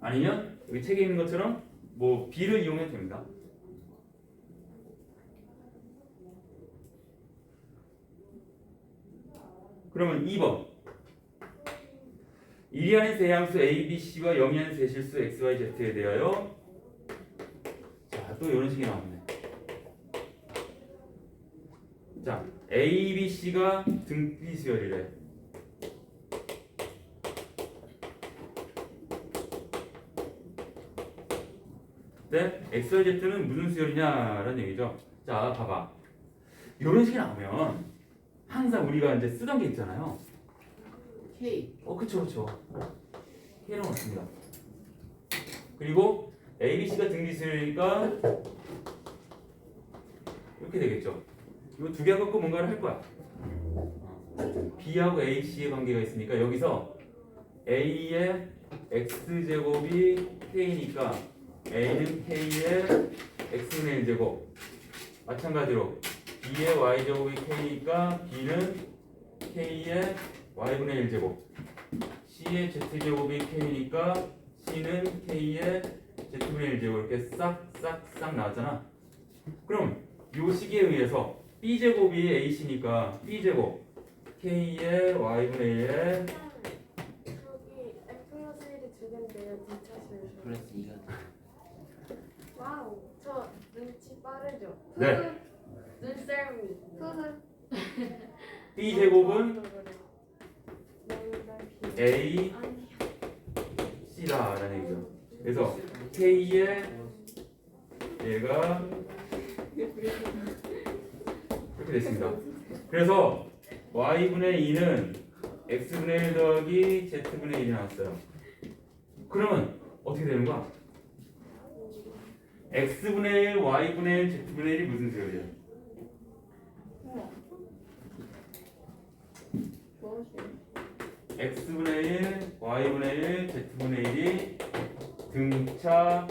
아니면 여기 책에 있는 것처럼 뭐 B를 이용해도 됩니다. 그러면 2번 1이 아닌 세 함수 A, B, C와 0이 아닌 세 실수 X, Y, Z에 대하여 자, 또 이런 식이 나오네. 자, A, B, C가 등비수열이래. 네, X, Y, Z는 무슨 수열이냐라는 얘기죠. 자, 봐봐. 이런 식이 나오면 항상 우리가 이제 쓰던 게 있잖아요. K. 그쵸. K랑 맞습니다. 그리고 A, B, C가 등비수열이니까 이렇게 되겠죠. 이거 두 개 갖고 뭔가를 할 거야. B하고 A, C의 관계가 있으니까 여기서 A의 X제곱이 K니까 A는 K의 X분의 1제곱 마찬가지로 B의 Y제곱이 K니까 B는 K의 Y분의 1제곱 C의 Z제곱이 K니까 C는 K의 Z분의 1제곱 이렇게 싹 나왔잖아. 그럼 요 식에 의해서 B제곱이 AC니까 B제곱 K의 Y분의 1의 저기 F 플러스 1이 두 개인데요. 뒤차수열. 플러스 2가 와우. 저 눈치 빠르죠? 네. 눈썰미. 푸흐. B제곱은 네. A, C다라는 얘기죠. 그래서 K의 얘가 이렇게 됐습니다. 그래서 Y분의 2는 x분의 1 더하기 z분의 1이 나왔어요. 그러면 어떻게 되는 거야? x분의 1, y분의 1, z분의 1이 무슨 수열이야? x분의 1, y분의 1, z분의 1이 등차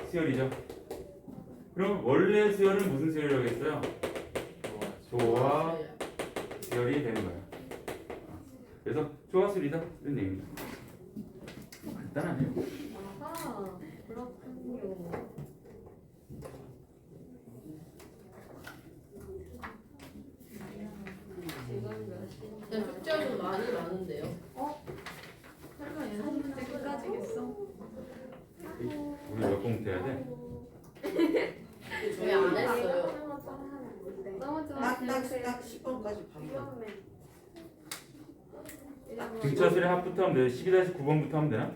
수열이죠. 그럼 원래 수열은 무슨 수열이라고 했어요? 조화 수열이 되는 거야. 그래서 조화수이다 이런 얘기입니다. 간단하네요. 아하, 그렇군요. 지금 몇 시인지 근데 숙제는 많이 많은데요. 설마 연습 문제 끝까지겠어? 우리 몇 공부 해야 돼? 저희 안 했어요. 너무 좋아. 딱딱딱 10번까지 방금. 등차 수열의 합부터 하면 돼. 12-9번부터 하면 되나?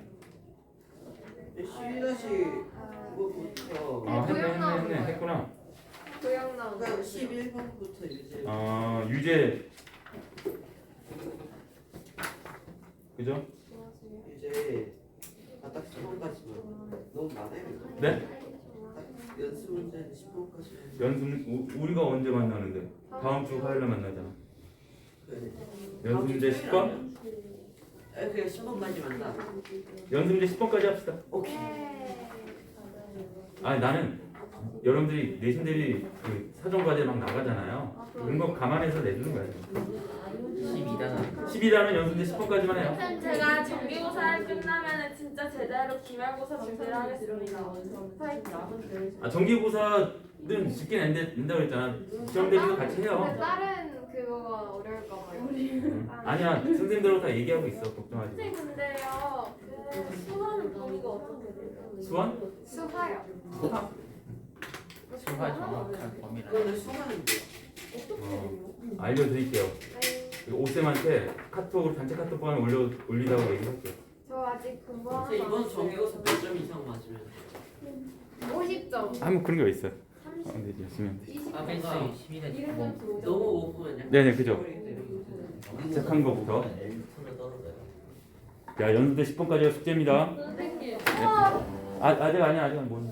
12-9번부터 아 고용 나오는 거예요. 했구나. 도형 나오는 그러니까 거. 11번부터 이제 유제 그죠? 이제 딱 10번까지만 너무 많아요. 이거. 네? 딱 연습 문제는 10번까지. 연습 우리가 언제 만나는데? 다음 주 화요일에 만나잖아. 그래. 연습 문제 10번? 그냥 10번까지 만나. 연습 문제 10번까지 합시다. 오케이. 아니 나는 여러분들이 내신들이 그 사전 과제 막 나가잖아요. 그런 거 감안해서 내주는 거예요. 12단원 12단은 연습 문제 10번까지만 해요. 제가 정기고사를 끝나면은 진짜 제대로 기말고사 준비를 하겠습니다. 아 정기고사는 쉽게 낸다고 했잖아. 시험 대비도 같이 근데 해요. 다른 그거가 어려울까 봐요. 아니야 선생님들하고 다 얘기하고 있어. 걱정하지 마. 선생님 근데요 그 수화는 범위가 어떻게 돼요? 수원? 수화요. 수화 정확한 범위라 그거는 수강인데. 알려드릴게요. 오쌤한테 카톡으로 단체 카톡 방에 올리다고 얘기할게요. 저 아직 공부하는 그래서 이번 정기고사 몇 점 이상 맞으면 50점. 한번 그런 거 있어요. 근데 열심히 하면 돼. 아, 펜스 뭔가 12단 9번 너무 못 보면 약간 네네, 그죠. 버리기 때문에. 시작한 거부터. 야 연습 때 10번까지가 숙제입니다. 선생님 아직 아니야 아직 뭐.